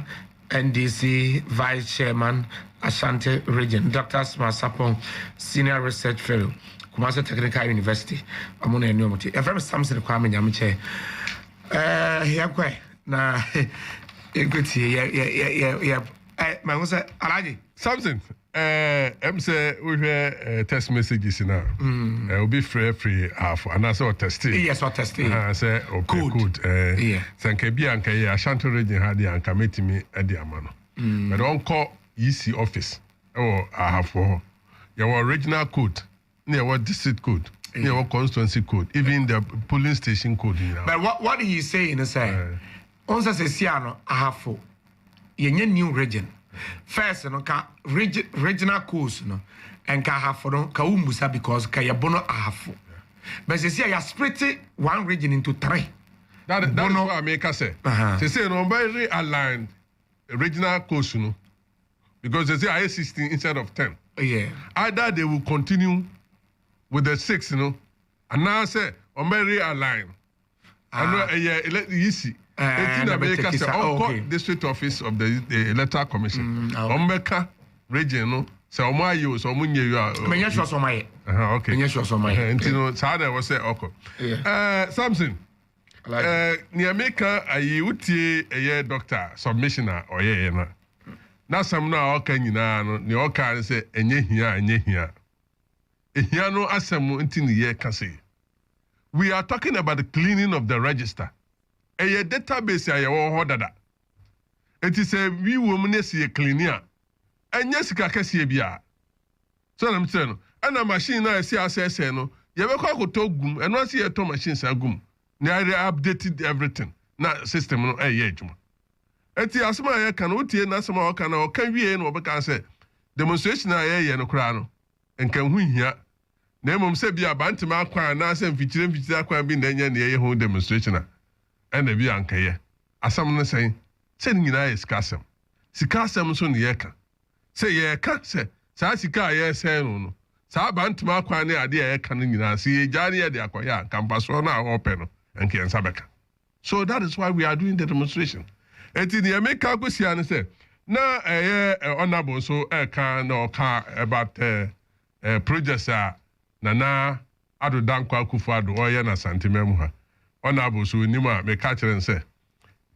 NDC Vice Chairman, Ashanti Region, Dr. Smasapon, Senior Research Fellow, Kumasi Technical University, Amuna Nyomoti. A very Sampson Kwame Nyamekye. Here, na equity, my was Alaji Sampson. Say we hear text messages now. Will be free half, and I saw testing. Yes, or testing. Say okay, good. Yeah. Thank you. Bianca, Ashanti Region had the anchor meet me at the Amano. But don't call EC office. Oh, I have for your original code, near what district code, near what constituency code, even the polling station code. But what he saying is saying, on says Siano, I have for your new region. First, no ka regional course no and ka have for no ka umusa because ka yabono have. But they say you split one region into 3. That is what I make say. They say no very aligned regional course no because they say I 16 instead of 10. Yeah. Either they will continue with the 6, and now say on very aligned. Easy. District office of the electoral commission. Ombeka region no. So omayo so munye you are. Menya sure so my. Okay. Menya sure so my. Ntino sada was say okay. Sampson. Nyamekye ayi utie doctor submissioner oye na. Na sam no aka nyina no ne oka say enye hia. Ehia no asem ntini ye ka say. We are talking about the cleaning of the register. A database a yawo dada. It is a we woman see a cleaner. And yes, Kakasi bia. So I'm saying, ana machine na esi asese no ye be kwa koto gum eno ase ye to machine sa gum na they updated everything na system no ye adwuma enti asema ye kan utie na asema o kan o kan wie no obeka say demonstration na ye no kra no enkan hu hia na emom se bia bantima akwan na asem fichire akwan bi na nya na ye ho demonstration na ena bi ankaye asam no sen se nyina ye sikasem so ne ye ka se ye ka se sa sika ye sen no sa bantima akwan ne ade ye ka no nyina se ye jare ye de akoya kampaso na open no enke nsabeka. So that is why we are doing the demonstration. Eti the America kwesi ane say na honorable so can no ka about projects na ado dankwa Akufo-Addo oye na santimemu ha. Honorable so nima me ka kire say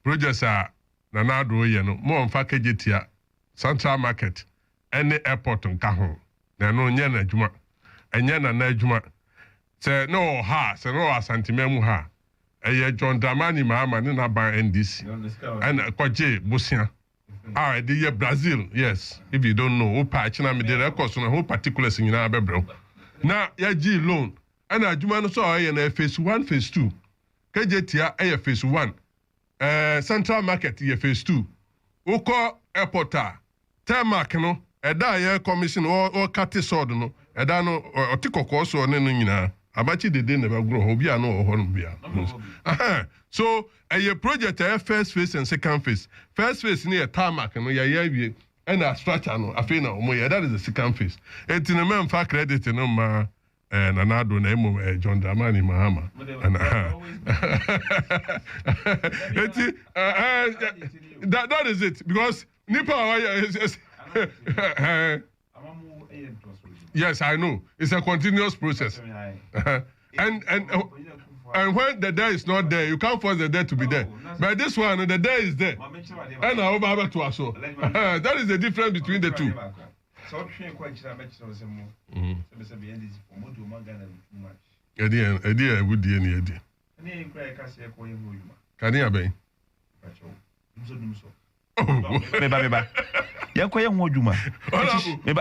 projects na ado oye no mo mfa kejetia Central Market any airport nka ho. Na no nye na adwuma. Enye na adwuma. Say no ha, say no asantimemu ha. John Dramani Mahama ni na ban NDC and Kwaje Bosia. The year Brazil, yes. If you don't know, who patching me the records on a whole particulars in Abebro. Now, ya G loan. And a Jumano saw in phase 1, phase 2. KJTia a phase 1. Central Market ye phase 2. Oko airporta. Termark no. Eda ye commission or kati sword no. Eda no or tiko koso or nina. Abachi de never grow hobia no honbia. So a project first phase and second phase. First phase near tarmac and we and a structure no afina omoya. That is the second phase. Et in a man for credit no ma and another name John Dramani Mahama. And that is it because Nipa is yes, I know. It's a continuous process. And when the day is not there, you can't force the day to be there. But this one, the day is there. And that is the difference between the two. Meba. Yanko yan woduma.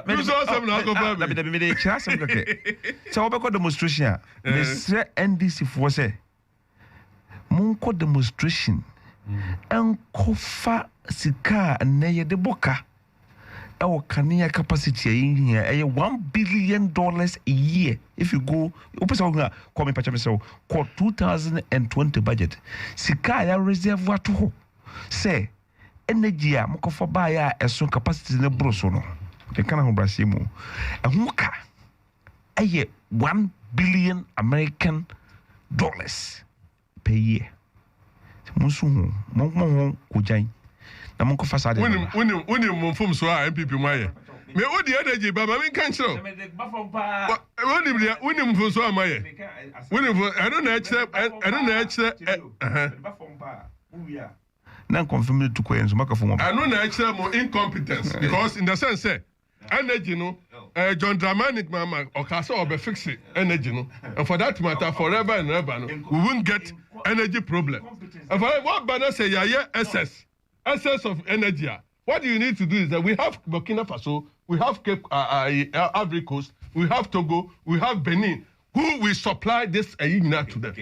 Me dey chasem kake. So obeko demonstration. Me say NDC for say. Munko demonstration. Enkofa sika na ye de boka. Our Kenya capacity in here, $1 billion a year. If you go, Kwame Pachamese, 2020 budget. Sika ya reservoir to say. Energy a moko buy a so capacity ne broso no ke kana ho brase mu ehuka aye $1 billion American dollars per year musu ho mo kojan na moko fa sa de woni mo fom so a MPP mo aye me odi energy baba me kan chiro woni mo fom so a maye woni I don't know nan confirm to koyenso maka fo mo I know na actually more incompetence because in the sense say energy no John Dramani Mahama okasa obe fix it energy no and for that matter forever and ever no we won't get energy problem and for what banner say yeah excess of energy what you need to do is that we have Burkina Faso, we have Cape Ivory Coast, we have Togo, we have Benin who will supply this to them.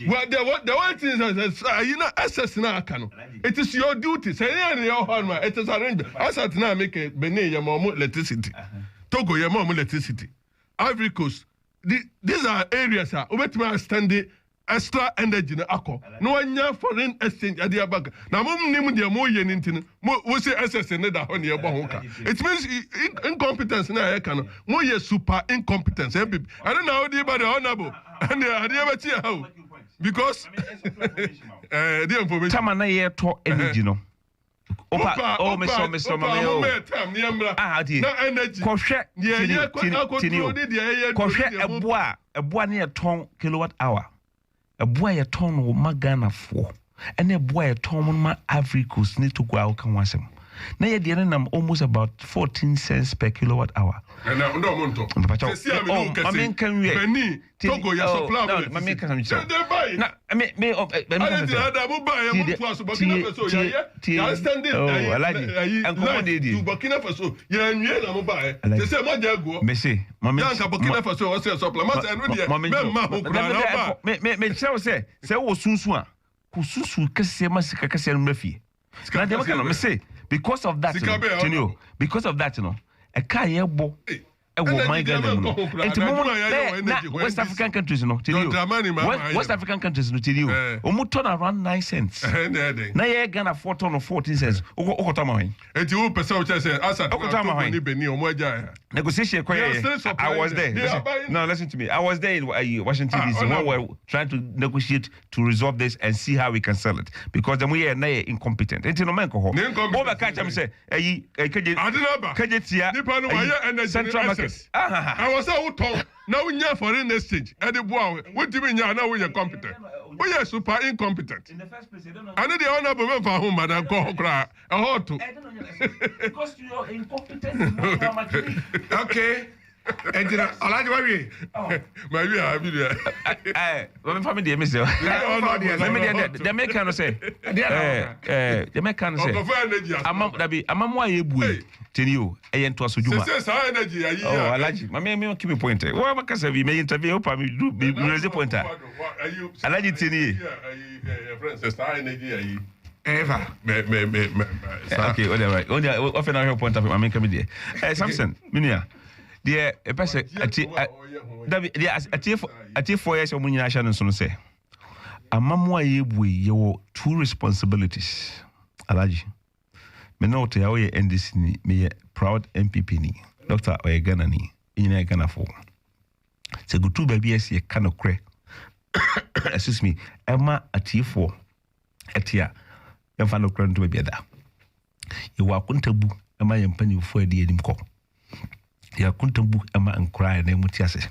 Well, the one thing is access now can. It is your duty. Say it is arranged. As at now make Benin your mom electricity. Togo your mom electricity. Ivory Coast. These are areas that we standing extra energy na akọ. No one foreign exchange at the back. Now mum name the more yen intin. We say access in that on your bonka. It means incompetence na can. More super incompetence. I don't know how the honorable and the idea how because the information. Tamana ye to energy no. Opa me so na energy. Kohwe eboa na ye ton kilowatt hour. A boy a ton of Magana for, and a boy a ton ma Ivory Coast need to go out and watch him. na ye de nam almost about 14 cents per kilowatt hour. And now no monto. I mean can we Beni Togo ya supply. No, my make can They buy. Na me I did other mo buy mo to so Burkina Faso ya standing and commodity to Burkina Faso ya nwie na mo buy. They say mo jago. Me say Yanka Burkina Faso o say supplement and no dey. Ma ho kura na ba. Me tell say wo sunsu a ku sunsu kese ma sika kese no mafie. Na dem kan no me say because of that because of that a car ye bo my Ghana no. And West African countries no tell you. West African countries no tell you. Omo turn around 9 cents. Na ye Ghana 4 ton or 14 cents. Oko tama hin. And you person which say asa ni Benin omo aja. Negotiation I was there. No, listen to me. I was there in Washington DC when we were trying to negotiate to resolve this and see how we can sell it because then we are na incompetent. Enti no man ko ho. Oba catch am say keje Central Market. I was out now we have foreign exchange. And the boy, what do you mean now we are competent? We are super incompetent. In the first place, I don't know. I know the honorable member for whom Madam Kohokra. I ought to. Because you are incompetent. Okay. And then I like worry. My dear, I mean, when family dear Mister, the make can say, the make can say, among why you tell you, I ain't to us. Oh, I like you. My man, keep me pointed. Well, because we may interview, hope me do be a pointer. I like it, Tinny. Eva. Okay, whatever. Only often I point up. I mean, come here. Sampson, Minia. Dear, a person at 4 years of Munyashan and so say, a mamma you 2 responsibilities. Alaji. Me know to away and this me proud MPP ni, Dr. Oyeganani, in a Ghana for. Say go to baby as ye can of cray. Excuse me, Emma at T4 at here, and find a crown to be there. You are kuntabu, am I penny for a dear call. Ya kuntabu ama nkura na emutiase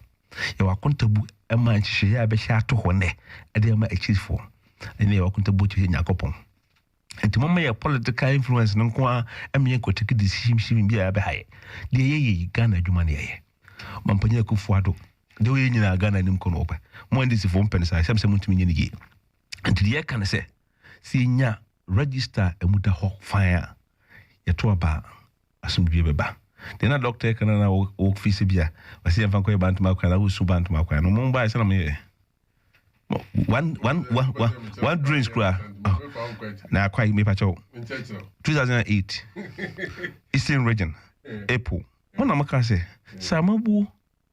ya wakuntabu ama nhihye ya be hya to hone ade ama achievefo ene ya wakuntabu chi nyakopon enti mama ya political influence no kwa amye ko take decision bi ya be haye de ye Ghana adwuma ne ye mampanya kufuado de we nyina Ghana nim ko no opa mo ndi si fo mpensa semse muntumi nyine gi enti de kan se si nya register emuda ho fire ya to aba asumdwe beba. Then a doctor can walk Fisibia. I see a Vanco Bantama, I was Subantama. No more by some here. One drink screw. Now, quite me, Pacho. 2008. Eastern region. April. One of my say, Samabu,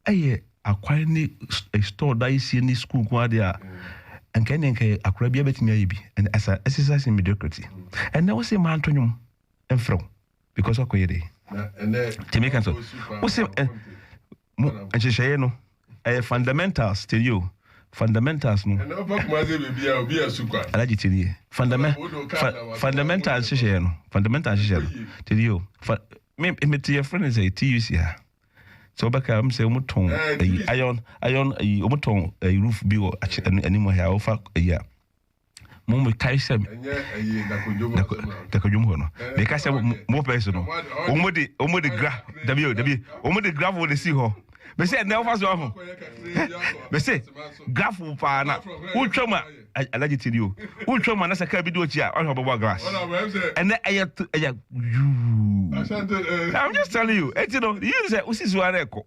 a quite a store that is in this school guardia. And can a crabby betting maybe, and as an exercise in mediocrity. And now say Mantonium and Fro because of Query. Jamaican so what's it and she no fundamentals tell you fundamentals no alaji tell you fundamentals she no fundamentals she tell you me tell your friend say TUC here so back am say umuton iron umuton roof bill anymore here offer yeah Mummy Kaisa Dakojum no. They can say more personal. Omodi graph Omodi graph will see her. They say never was one. They say graph will pana. Ultrama I like it to you. Ultrama that's a cabin do here on her glass. And then I'm just telling you, you know, you say this is one echo.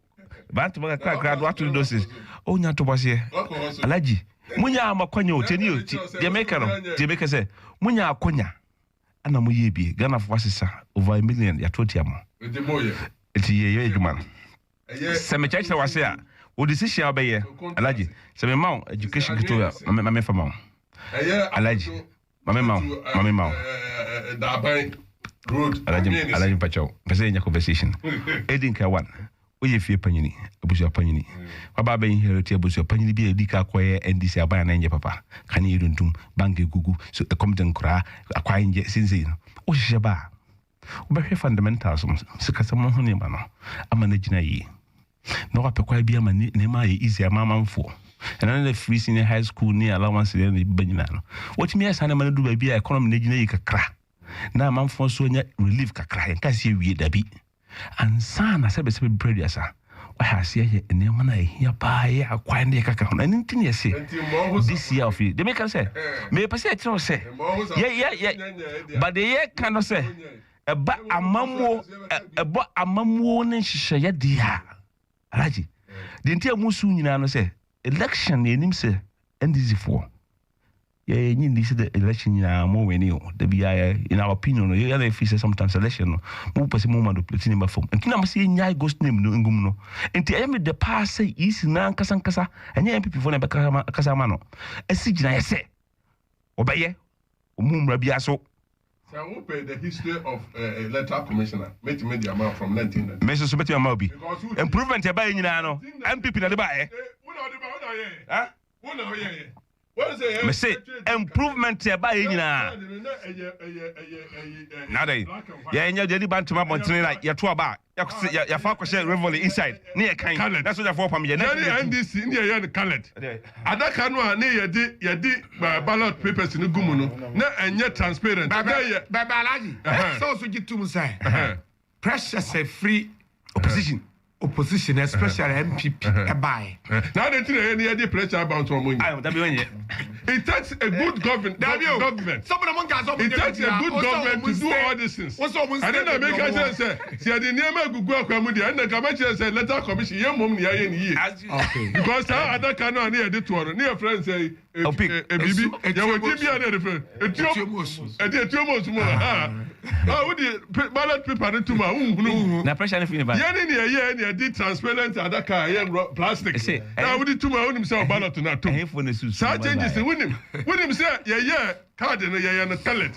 But grad what to do is oh not to was here. Alaji. Munya amakonyo teniu Jamaica say munya akonya ana muyebi Ghana for sisa over 1 million ya totiam eti ye adwuma se me chacha wase a o decision obeye alaji se me maw education kito ma fama alaji mame maw da ban road alaji pacho pese nya conversation edinka 1 oye fie panyini abusu panyini baba ben heriti abusu panyini bi edika koye NDC abaya na nje papa kan yi runtum banke gugu so competent kura akwa nje sinzi o hye ba o be fundamentals sikasa mo hone ba no ama na gina yi no apekwa bi ama ne ma ye easy ama manfo and then free senior high school ni allowance ni banyina no what me asana ma do ba bi economy na gina yi kakra na manfo so nya relief kakra en ka se wie dabi ansa na se be se be asa wa ha se ye ene ma na ehia pa ye akwan de kaka ho na ntin ye se this year of it they make say me pese e tro say yeah but the year can say eba amamuo ne hihye ye dia alaji the ntia musu nyina no say election enim say NDC for yeah you need the election more when you the be in our opinion you have face sometimes election no mo pese mo mando plate number form and kina say nyai ghost name no ngum no enti I the pass say is na nkasa enya MPP for na be kasa ma no asigina ye say obeye omumra bia so. So who paid the history of electoral commissioner media amount from 1990 me so beti amount bi improvement e ba nyina no MPP na de ba huh what is it? Me say improvement here by nyina. Now they, yeah, nya dey ban to my mountain like ya to aba. Ya fa kwese revolt inside. Ne ya kan. That's what for me. NDC ne ya colored. Adaka no a ne ya di ballot papers ni gumu no. Na enye transparent. Baba Alaji. So gitu say. Pressure say free opposition especially MPP buy. Now the thing any pressure about money. It takes a good government. Some of them guys it takes a good government to do all these things. And then I make a say see the name Google Kwame and the commission say letter commission ye mom ni aye ni. Okay. Because other cannot near the two near friends say a bibi ya we give me the friend. Etiomus mo. Ah we the ballot paper to ma na pressure no feel ba. Yeah, did transparent at that car, plastic. Now we did two my own himself ballot na two. Such changes with him say, yeah, card and yeah, colored.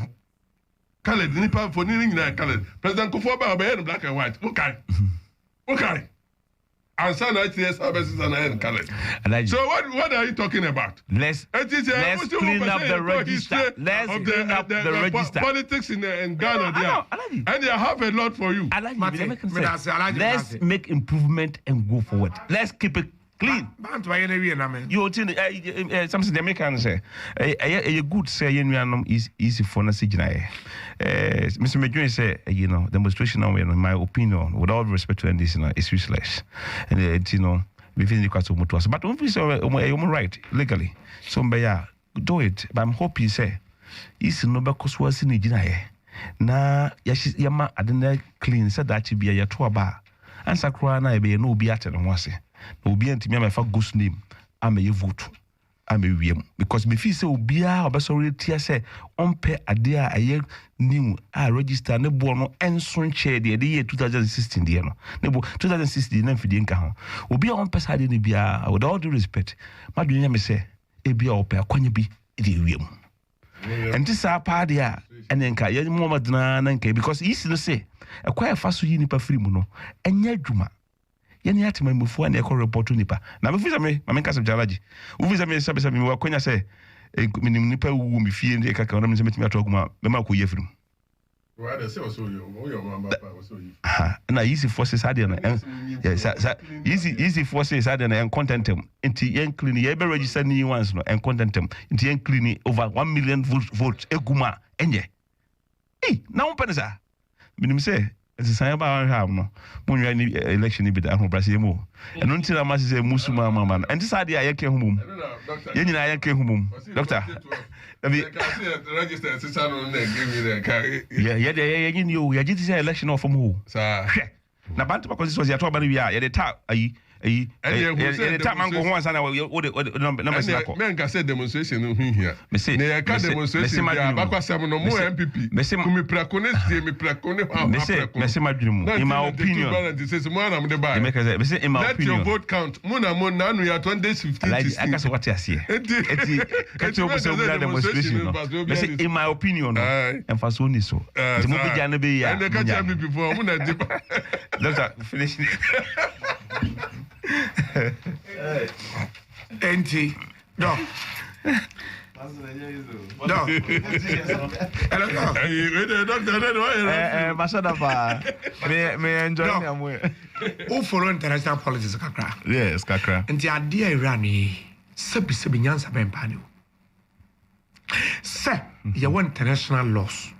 Colored, nipa for needing that colored. President Kufuor in black and white. Okay. And some ITS services and colored. So what are you talking about? Let's clean up the register. Let's clean up the register. Politics in Ghana there. And they have a lot for you. Let's make improvement and go forward. Let's keep it clean. You think something the Americans say a good say is easy for na sigina. Mr. McGuinn say demonstration in my opinion with all respect to this is useless. And we feel the cost of motor. But we say human right legally. So do it. But I'm hoping say is no because was in the na yama adena clean said that be a to aba. And sakra na be no be at no wase. No be antimi am fa ghost name am a vote am a wiem because me feel say obia obesori tia say onpe ade a aye new a register ne bo no enso nche de year 2016 de no ne bo 2016 na mfidi nka ho obia onpe sa de ne bia with all due respect madwenya me say e bia ope akwanya bi de wiem and this a part there and nka ye mo madna na nka because easy no say akwa fa so yi nipa free mu no enya adwuma yani ati mamufu ani ekọ report nipa na me visa me mame kasa jalaji u visa me sabe me wakonya se minim nipa wu mi fie ndi kaka na me metimi atoguma me ma ko yefrim wa da se o so yo mama pa o so yi na easy forces ade na easy forces ade na en contentem nti yen clean ye be register ni once no en contentem nti yen clean over 1 million votes eguma enye na un pensa minim se it's say about have no when you any election ni bida ho Brazil mo and until na ma say musuma mama and this idea ye ke humum ye nyina ye ke humum doctor Abi register since I don't give me the car. Yeah you know you just say election of who sir na bantu because this was your to ba we are ye the tap ayi the tap man go ho answer na the number say ko men ka say demonstration no here me say na ka demonstration ya bakwa sem no mo MPP me prekone me say madwumu in my opinion me say in my opinion let your vote count mo na no ya 2015 like aka so what here eti o so we demonstration no me say in my opinion emphasis on so the mo be jana be ya and the catch MPP for mo na doctor finish Enti no Masada pa me enjoy am we who follow international politics kakra yes kakra enti ade Iran sebi nyansa ben pa ni se ye want international laws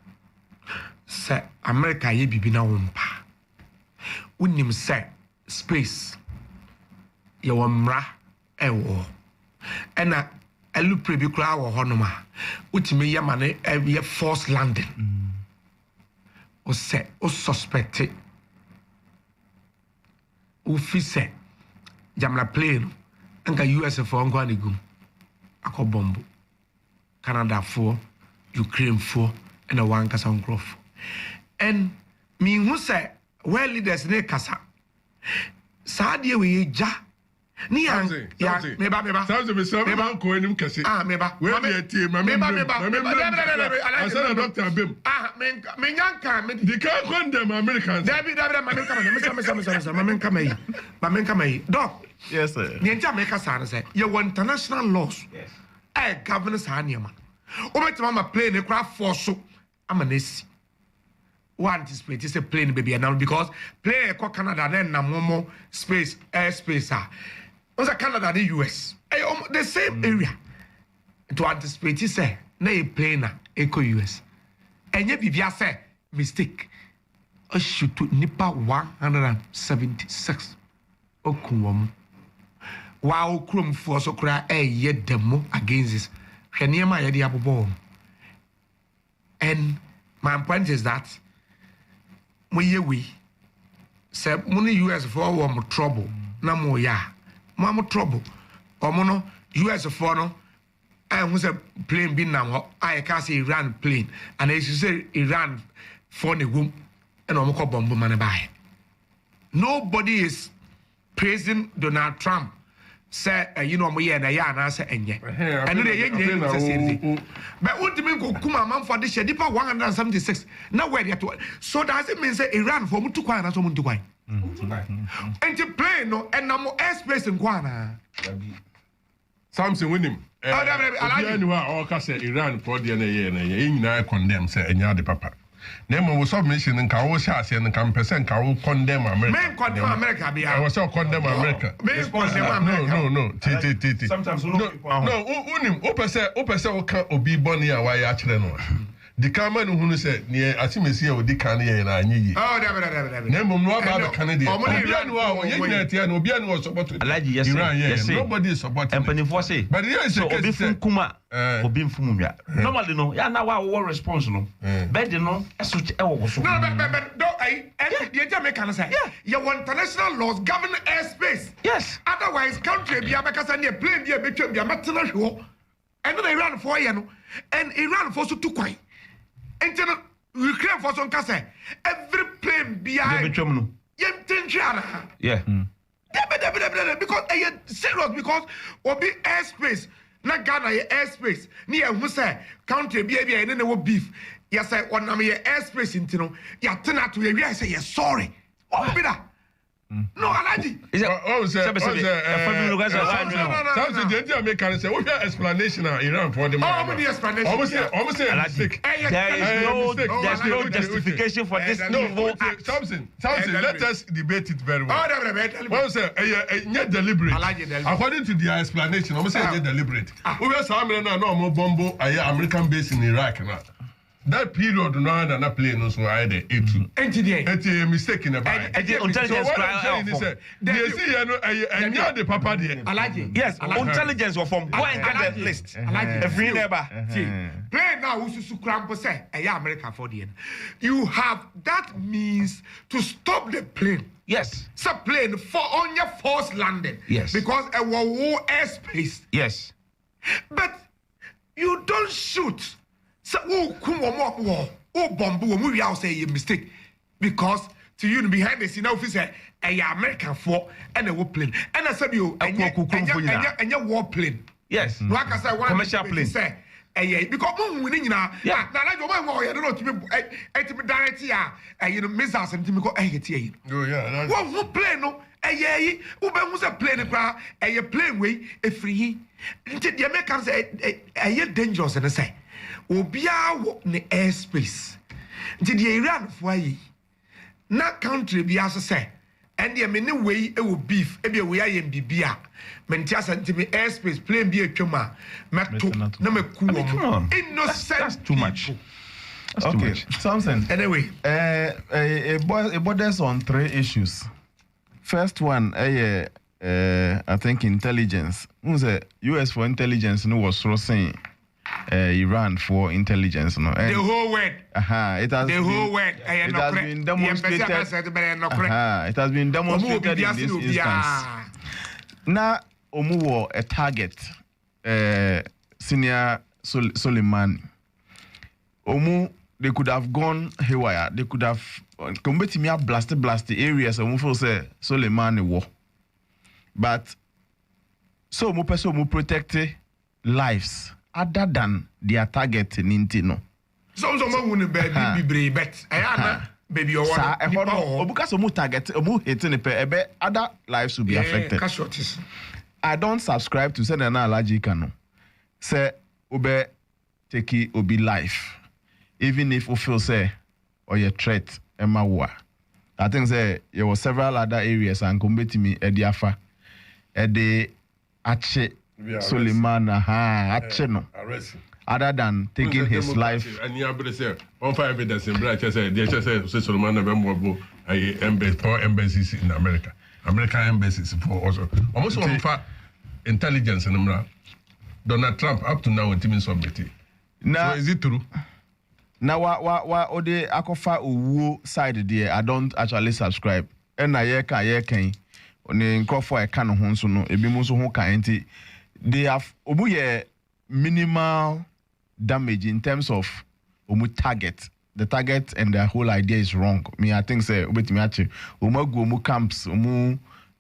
say America ye bibi na wompa unim say space ye womra ewo ena elu prebi kura wo honoma utimi ye mane ye force landing o say o suspect o fi say jamla plane nka US for ngwa nigum akobombo Canada for Ukraine for and a one kasa nkrof and me who say well leaders ne kasa saadie we ja ni ya meba Sampson be so ko enim kase meba we be tie meba asana doctor bem me nyanka me the can condemn Americans David me come doc Yes, sir. the Jamaica say you want international laws. Yes. I govern Sanyama. Over mama plane a craft for so I'm an AC. One anticipate is a plane baby now because plane a Canada then Namomo space airspace. Was a Canada the US. The same area. To anticipate is a na plane eco US. And yet Bibia say mistake. A shoot to Nipa 176. Okumwam. Wow, Crum for so cry a yet demo against this. Shaniama yadi abobom. And my point is that we say money US for one trouble. No more ya. Mama trouble. Or mono US for no. I was a plane being now. I can't say Iran plane. And as you say Iran for the womb and Omoko bomb man by. Nobody is praising Donald Trump. Say, you know, me and I answer and yet. And the but what do you mean? Kuma man for this year, 176. Now where you so does it mean say Iran for Mutukwan and someone to wine? And you play no, and no more airspace in Kwana. Sampson win him. I know all cast Iran for the year and you condemn, say, and you're the papa. Nemo was submission and Kao Shas and Campesen Kao condemn America. Men condemn America. I was so condemn America. No. Sometimes no. Unim, Opesa Obi Bonia, why actually no. The Carman who said, near Asimisia or Dicania and I knew. Oh, Nemo no about Canadian. Obian was supported. Yes, nobody is supporting. Company for say, but yes, so Obi Kuma, Obi Fumia. Normally, no, yeah, now our response, no. But you know, as such, no, but the Jamaican say, yeah, you want international laws govern airspace. Yes. Otherwise, country be because I need plane be a bit of your material show. And then Iran for you, and Iran for so too quiet. And then Ukraine for some case. Every plane behind. Yeah. Because I serious because obi airspace. Na Ghana airspace. Ni who say country be and then beef. Yes, I want na airspace intino. Ya turn out to we say yes sorry. Oh be that. No, Alaji. Something the American say, what explanation Iran for the explanation. Almost say, there's no justification for this evil act. Something, let us debate it very well. One say, deliberate. According to their explanation, almost say deliberate. We have some no bombo American base in Iraq now. That period, no one not playing also either. It's a mistake in the bag. So what I'm saying is that they see the papa there. Yes, intelligence was from point at the list. Every neighbor. Play now, who's to cramp say, America for the end. You have that means to stop the plane. Yes. So plane for on your forced landing. Yes. Because a war airspace. Yes. But you don't shoot. So bomb we all say a mistake because to you behind the scene officer a American for and a war plane and I said you and your war plane. Yes. Like I said, one commercial plane. Say because winning now. Yeah. Now like I don't know to be direct here. You know missiles and to go here. Oh yeah. What plane no? Who a plane a plane way a free. The Americans say dangerous and say. Obia wo ne airspace nti the Iran for yi na country bi aso say and the me ne wey e wo beef e bi we ayem bibia menti asante me airspace plane bi atwam a meto na maku wo innocent. That's too much. Okay, Sampson. Anyway, it borders on 3 issues. First one, I think intelligence. US for intelligence was saying Iran for intelligence. No, the whole word. It has been demonstrated. It has been demonstrated in this instance. Now, Omuwo a target. Senior Soleimani. They could have gone haywire. They could have combated me blast areas. Omu say Soleimani war. But so mo person mo protect lives other than their target in Intino. Some wouldn't be bet. Baby, or what? Because omu target omu hitting the other lives will be affected. Casualties. I don't subscribe to say an allergy cano. Say obe take obi life. Even if you feel say or your threat Emma war. I think say there were several other areas and combat me ediafa. Ede ache Suleiman ache no. Other than taking his life. And you have say on fire evidence in Black say the say Suleiman November power embassies in America. American embassies for also almost on fire intelligence in Donald Trump up to now team submitted. Now so is it true? Now what ode akofa owo side there I don't actually subscribe. And na ye kan oni nkofo e kan ho nso no ebi mo so ho kan nti they have omuye minimal damage in terms of omu target. The target and the whole idea is wrong. I think say obetimi ache omu camps omu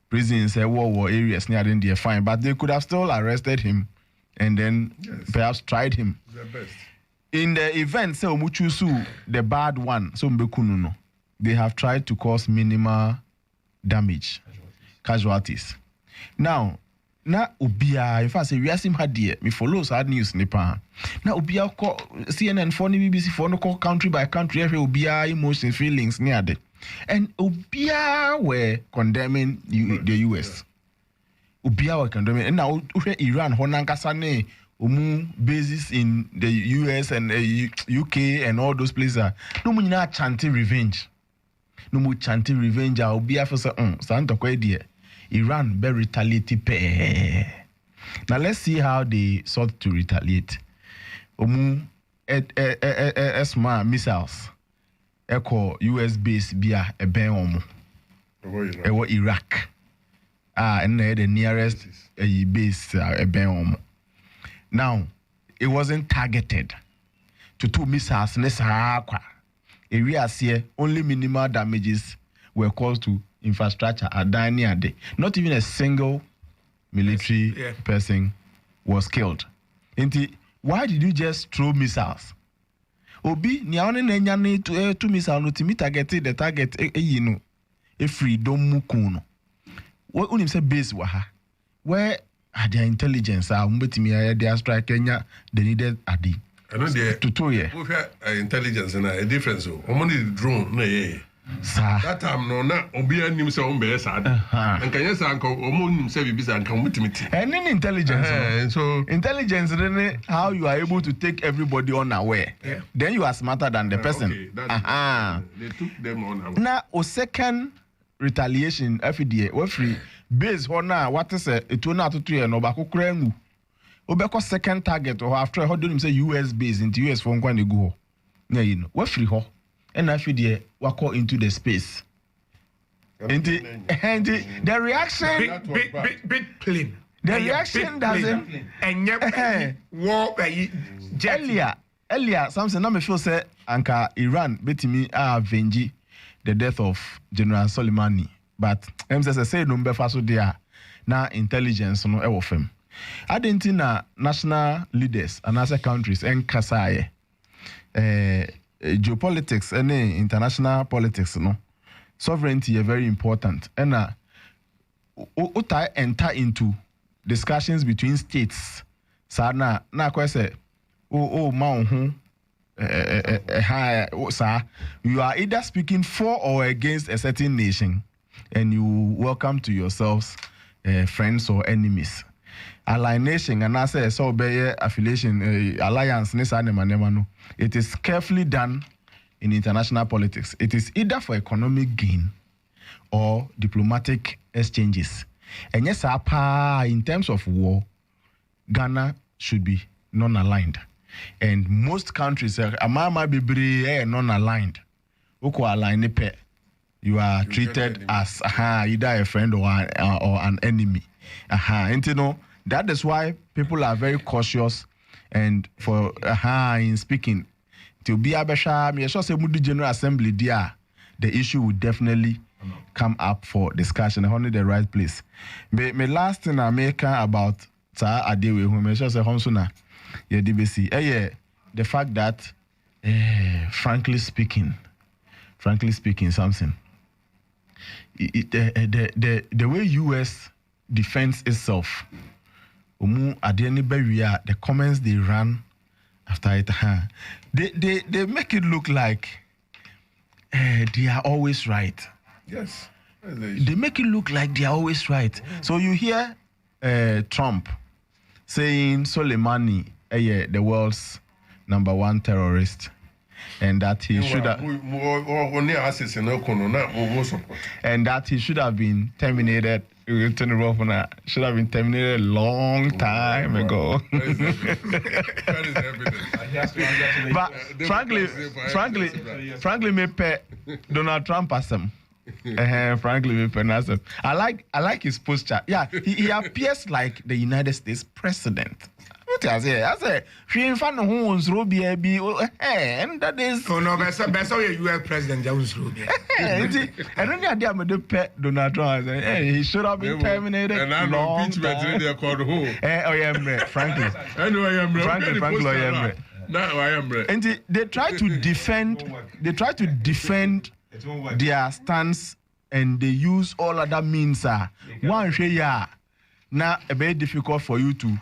prisons war areas near in there fine, but they could have still arrested him and then perhaps tried him. The best. In the event say omu choose the bad one so mbekunu no, they have tried to cause minimal damage casualties. Now ubia in fact say we asim hadie me follow sad news nipa na ubia ko CNN for ni BBC for no call country by country every ubia emotions feelings near there and ubia were condemning the US. Ubia were condemning and now Iran honankasa ne omu bases in the US and UK and all those places no mu nyina chanting revenge. No mu chanting revenge ubia for say santo ko die Iran be retaliate pay. Now let's see how they sought to retaliate. Omu esma missiles echo US base bia eben omu. Ewo Iraq. And the nearest base eben omu. Now it wasn't targeted to 2 missiles nesa kwa. Areas here only minimal damages were caused to infrastructure are dying near day. Not even a single military person was killed. Why did you just throw missiles? Obi ni aone nenya ni 2 missiles no timi target the target you know a freedom mukuno. What unim say base waha? Where are their intelligence? Mbetimi their strike Kenya they needed adi. I know the tutorial. We have intelligence and a difference. So, only drone no that time no na obi anim se on be sad and can yes anko omo se bibi san kan mutimiti and in intelligence so intelligence then how you are able to take everybody unaware then you are smarter than the person they took them unaware. Now o second retaliation FDA we free base na what is etu na atoto ye no ba kokora ngu obeko second target or after how do him say US base into US for nkwa na go na you know we free ho and I feel the walk into the space. And the reaction big plane. The reaction doesn't and yet war earlier Sampson na me feel say anka Iran betimi avenge the death of General Soleimani, but MSS say no be so there na intelligence no e wo fam. Adentina national leaders and other countries en kasaye geopolitics and international politics no sovereignty is very important and enter into discussions between states na kwese you are either speaking for or against a certain nation and you welcome to yourselves friends or enemies alienation and I say so be affiliation alliance no. It is carefully done in international politics. It is either for economic gain or diplomatic exchanges. And yes, in terms of war, Ghana should be non-aligned. And most countries are non-aligned. You are treated as either a friend or an enemy. And you know, that is why people are very cautious and for in speaking. To be a General Assembly, the issue will definitely come up for discussion. Only the right place. My last thing I make about Adewe, who say Honsuna, the fact that, frankly speaking, Sampson, the way US defends itself, the comments they run after it, they make it look like they are always right. Yes. They make it look like they are always right. So you hear Trump saying Soleimani, the world's #1 terrorist, and that he should have, and that he should have been terminated. Should have been terminated a long time ago. But frankly, me pay Donald Trump as him. Frankly, me pay him. I like his posture. Yeah, he appears like the United States president. I say, she in front of who's Ruby, and that is. Oh no, best US president Jones Ruby. I don't know idea the pet Donald Trump. He should have been terminated. And I'm on impeachment. They are called who? I am frankly. I know I am. Frankly, I am. Now I am. And they try to defend. They try to defend their stance, and they use all other means. One share. Now a very difficult for you to.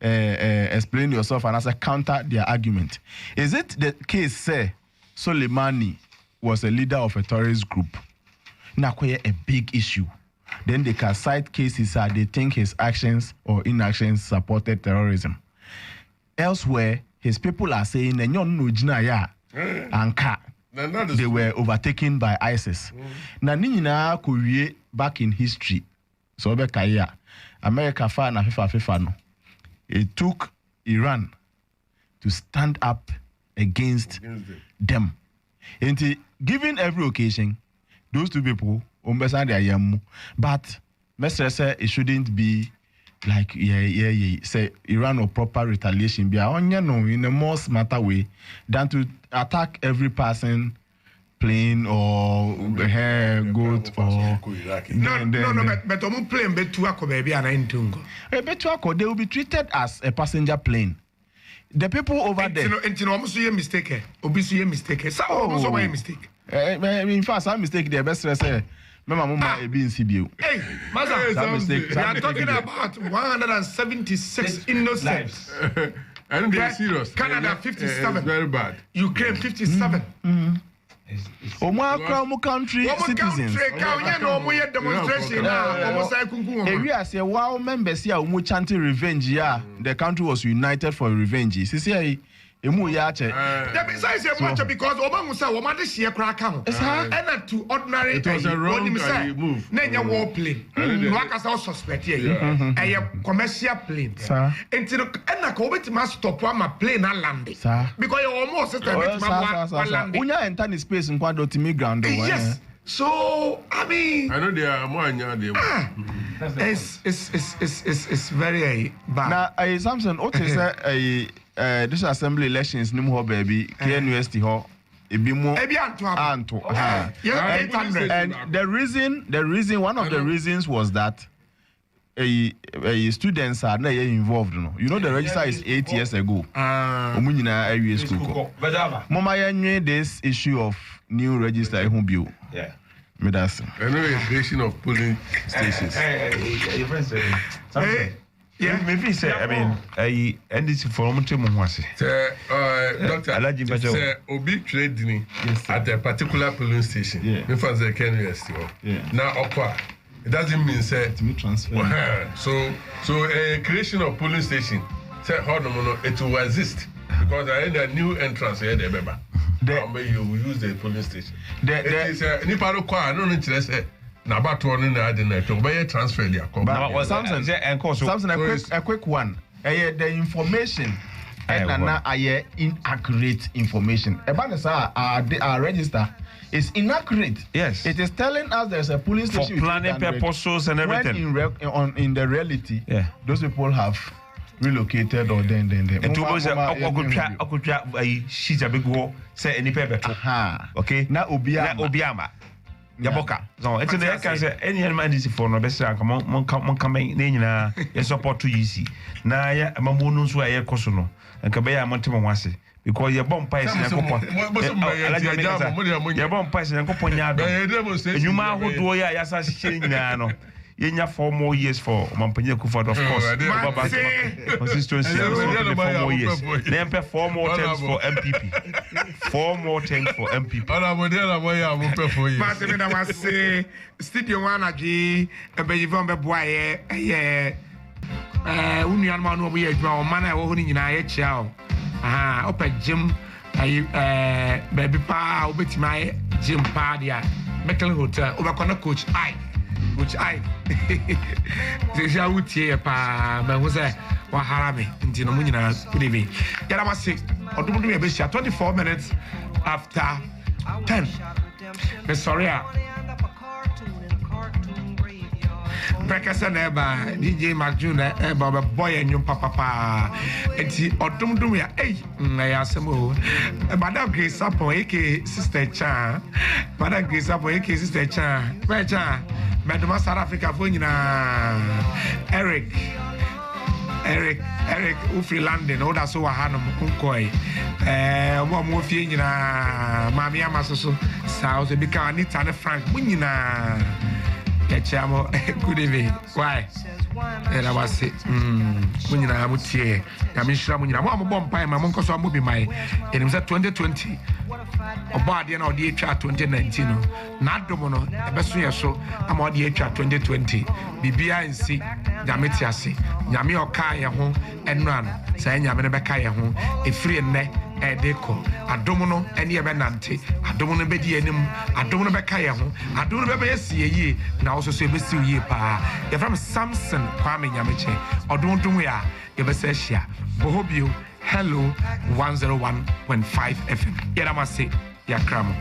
Explain yourself and as a counter their argument. Is it the case, say, Soleimani was a leader of a terrorist group? Now, a big issue. Then they can cite cases that they think his actions or inactions supported terrorism. Elsewhere, his people are saying, they were overtaken by ISIS. Now, Korea back in history, so America far na FIFA no. It took Iran to stand up against them. And given every occasion, those two people, but Mr. say it shouldn't be like say Iran or proper retaliation. Be in a more smarter way than to attack every person, plane or goat or but plane betuako baby and intungo. Betuako, they will be treated as a passenger plane. The people over there. Almost a mistake. Obviously a mistake. So almost a mistake. In fact, some mistake. The best say, Mama a being CBU. Hey, Maza, we are talking about 176 innocents. And they're serious. Canada 57. It's very bad. Ukraine 57. Country citizens. We are saying, wow, members here who chanting revenge. Yeah, the country was united for revenge. See, besides because Obama said, "What is she a crack out?" And to ordinary, it was a wrong move. Nanya war plane. Workers are suspect here. A commercial plane. Until and I go to my stop one my plane and land. Because you almost land. Unya enter space and quite to me ground. Yes. So I mean, I know they are more it's very bad. Now, Sampson, what is this assembly elections no baby KNUST ho Anto. And the reason one of the reasons was that students are not involved. You know the register is 8 years ago. School. Mama this issue of new register bill. Yeah. I know the creation of polling stations. Yeah, maybe say. I mean, and this for Doctor, Obi trading at a particular polling station. Yeah. In fact, the KNUST. Now, Okwa, it doesn't mean say to me transfer. So creation of polling station say how no it will exist because I had a new entrance here the beba. You will use the polling station. It is any part of car no say na about one in the buy transfer there. Samson a quick one. The information and inaccurate information. About our register is inaccurate. Yes. It is telling us there's a police station for planning purposes and everything. When in the reality, those people have relocated or then. And to was a she's a big war, say any paper. Okay. Na Obiama. Yaboka. So it's the can say any man is for no best come on come in support to easy. Na ya mamunun so aye koso and kabaya montimo wase because your bomb pies na kopon. Your bomb pies na kopon ya do. Enyuma hodo ya yasa hye nyina no. Yenya 4 more years for Mampanye Kufad, of course. Consistency 4 more years. Then 4 more terms for MPP. 4 more terms for MPP. Martin, I was say, Studio 1G, a baby from the boy, Union man, we are drawn, man, I will in a chow. Up at Jim, baby pa, over to my gym party, Metal Hotel, over corner coach, which I say I would hear pa but was a waharame into Nomina Pudivi. Yet I was sick or do me a bit 24 minutes after 10. Miss Soria Breakfast and Eba, DJ Macjuna, Eba, boy, and your papa, and see, or don't do me a Mayasamo, Madame Grace Sapo, aka Sister Cha, Madame Grace Sapo, aka Sister Cha, Becha, Madame South Africa, Eric, Ufri London, or that's so Hanum Kunkoi, one more thing in a Mamma Masso, South, and become Anita Frank, Winina. Chamo, good evening. Why? And I was saying, when I would say, I'm in Shamun, I'm a bomb pie, my uncle saw movie my, and it was at 2020, or body and all the HR 2019. Not the mono, a best year so, I'm on the HR 2020. BBI and C, Nyamekye, Nyame or Kaya home, and run, saying Nyamekye home, a free and neck. Deco, I don't know any Benante, I don't want to be any, I don't want to be Kaya, I don't know if ye, now also say Mr. Ye Pa, you're from Sampson, Kwame Nyamekye, or don't do we are, you say, Boho, Hello101.5 FM. Yet I must say, Yakramo.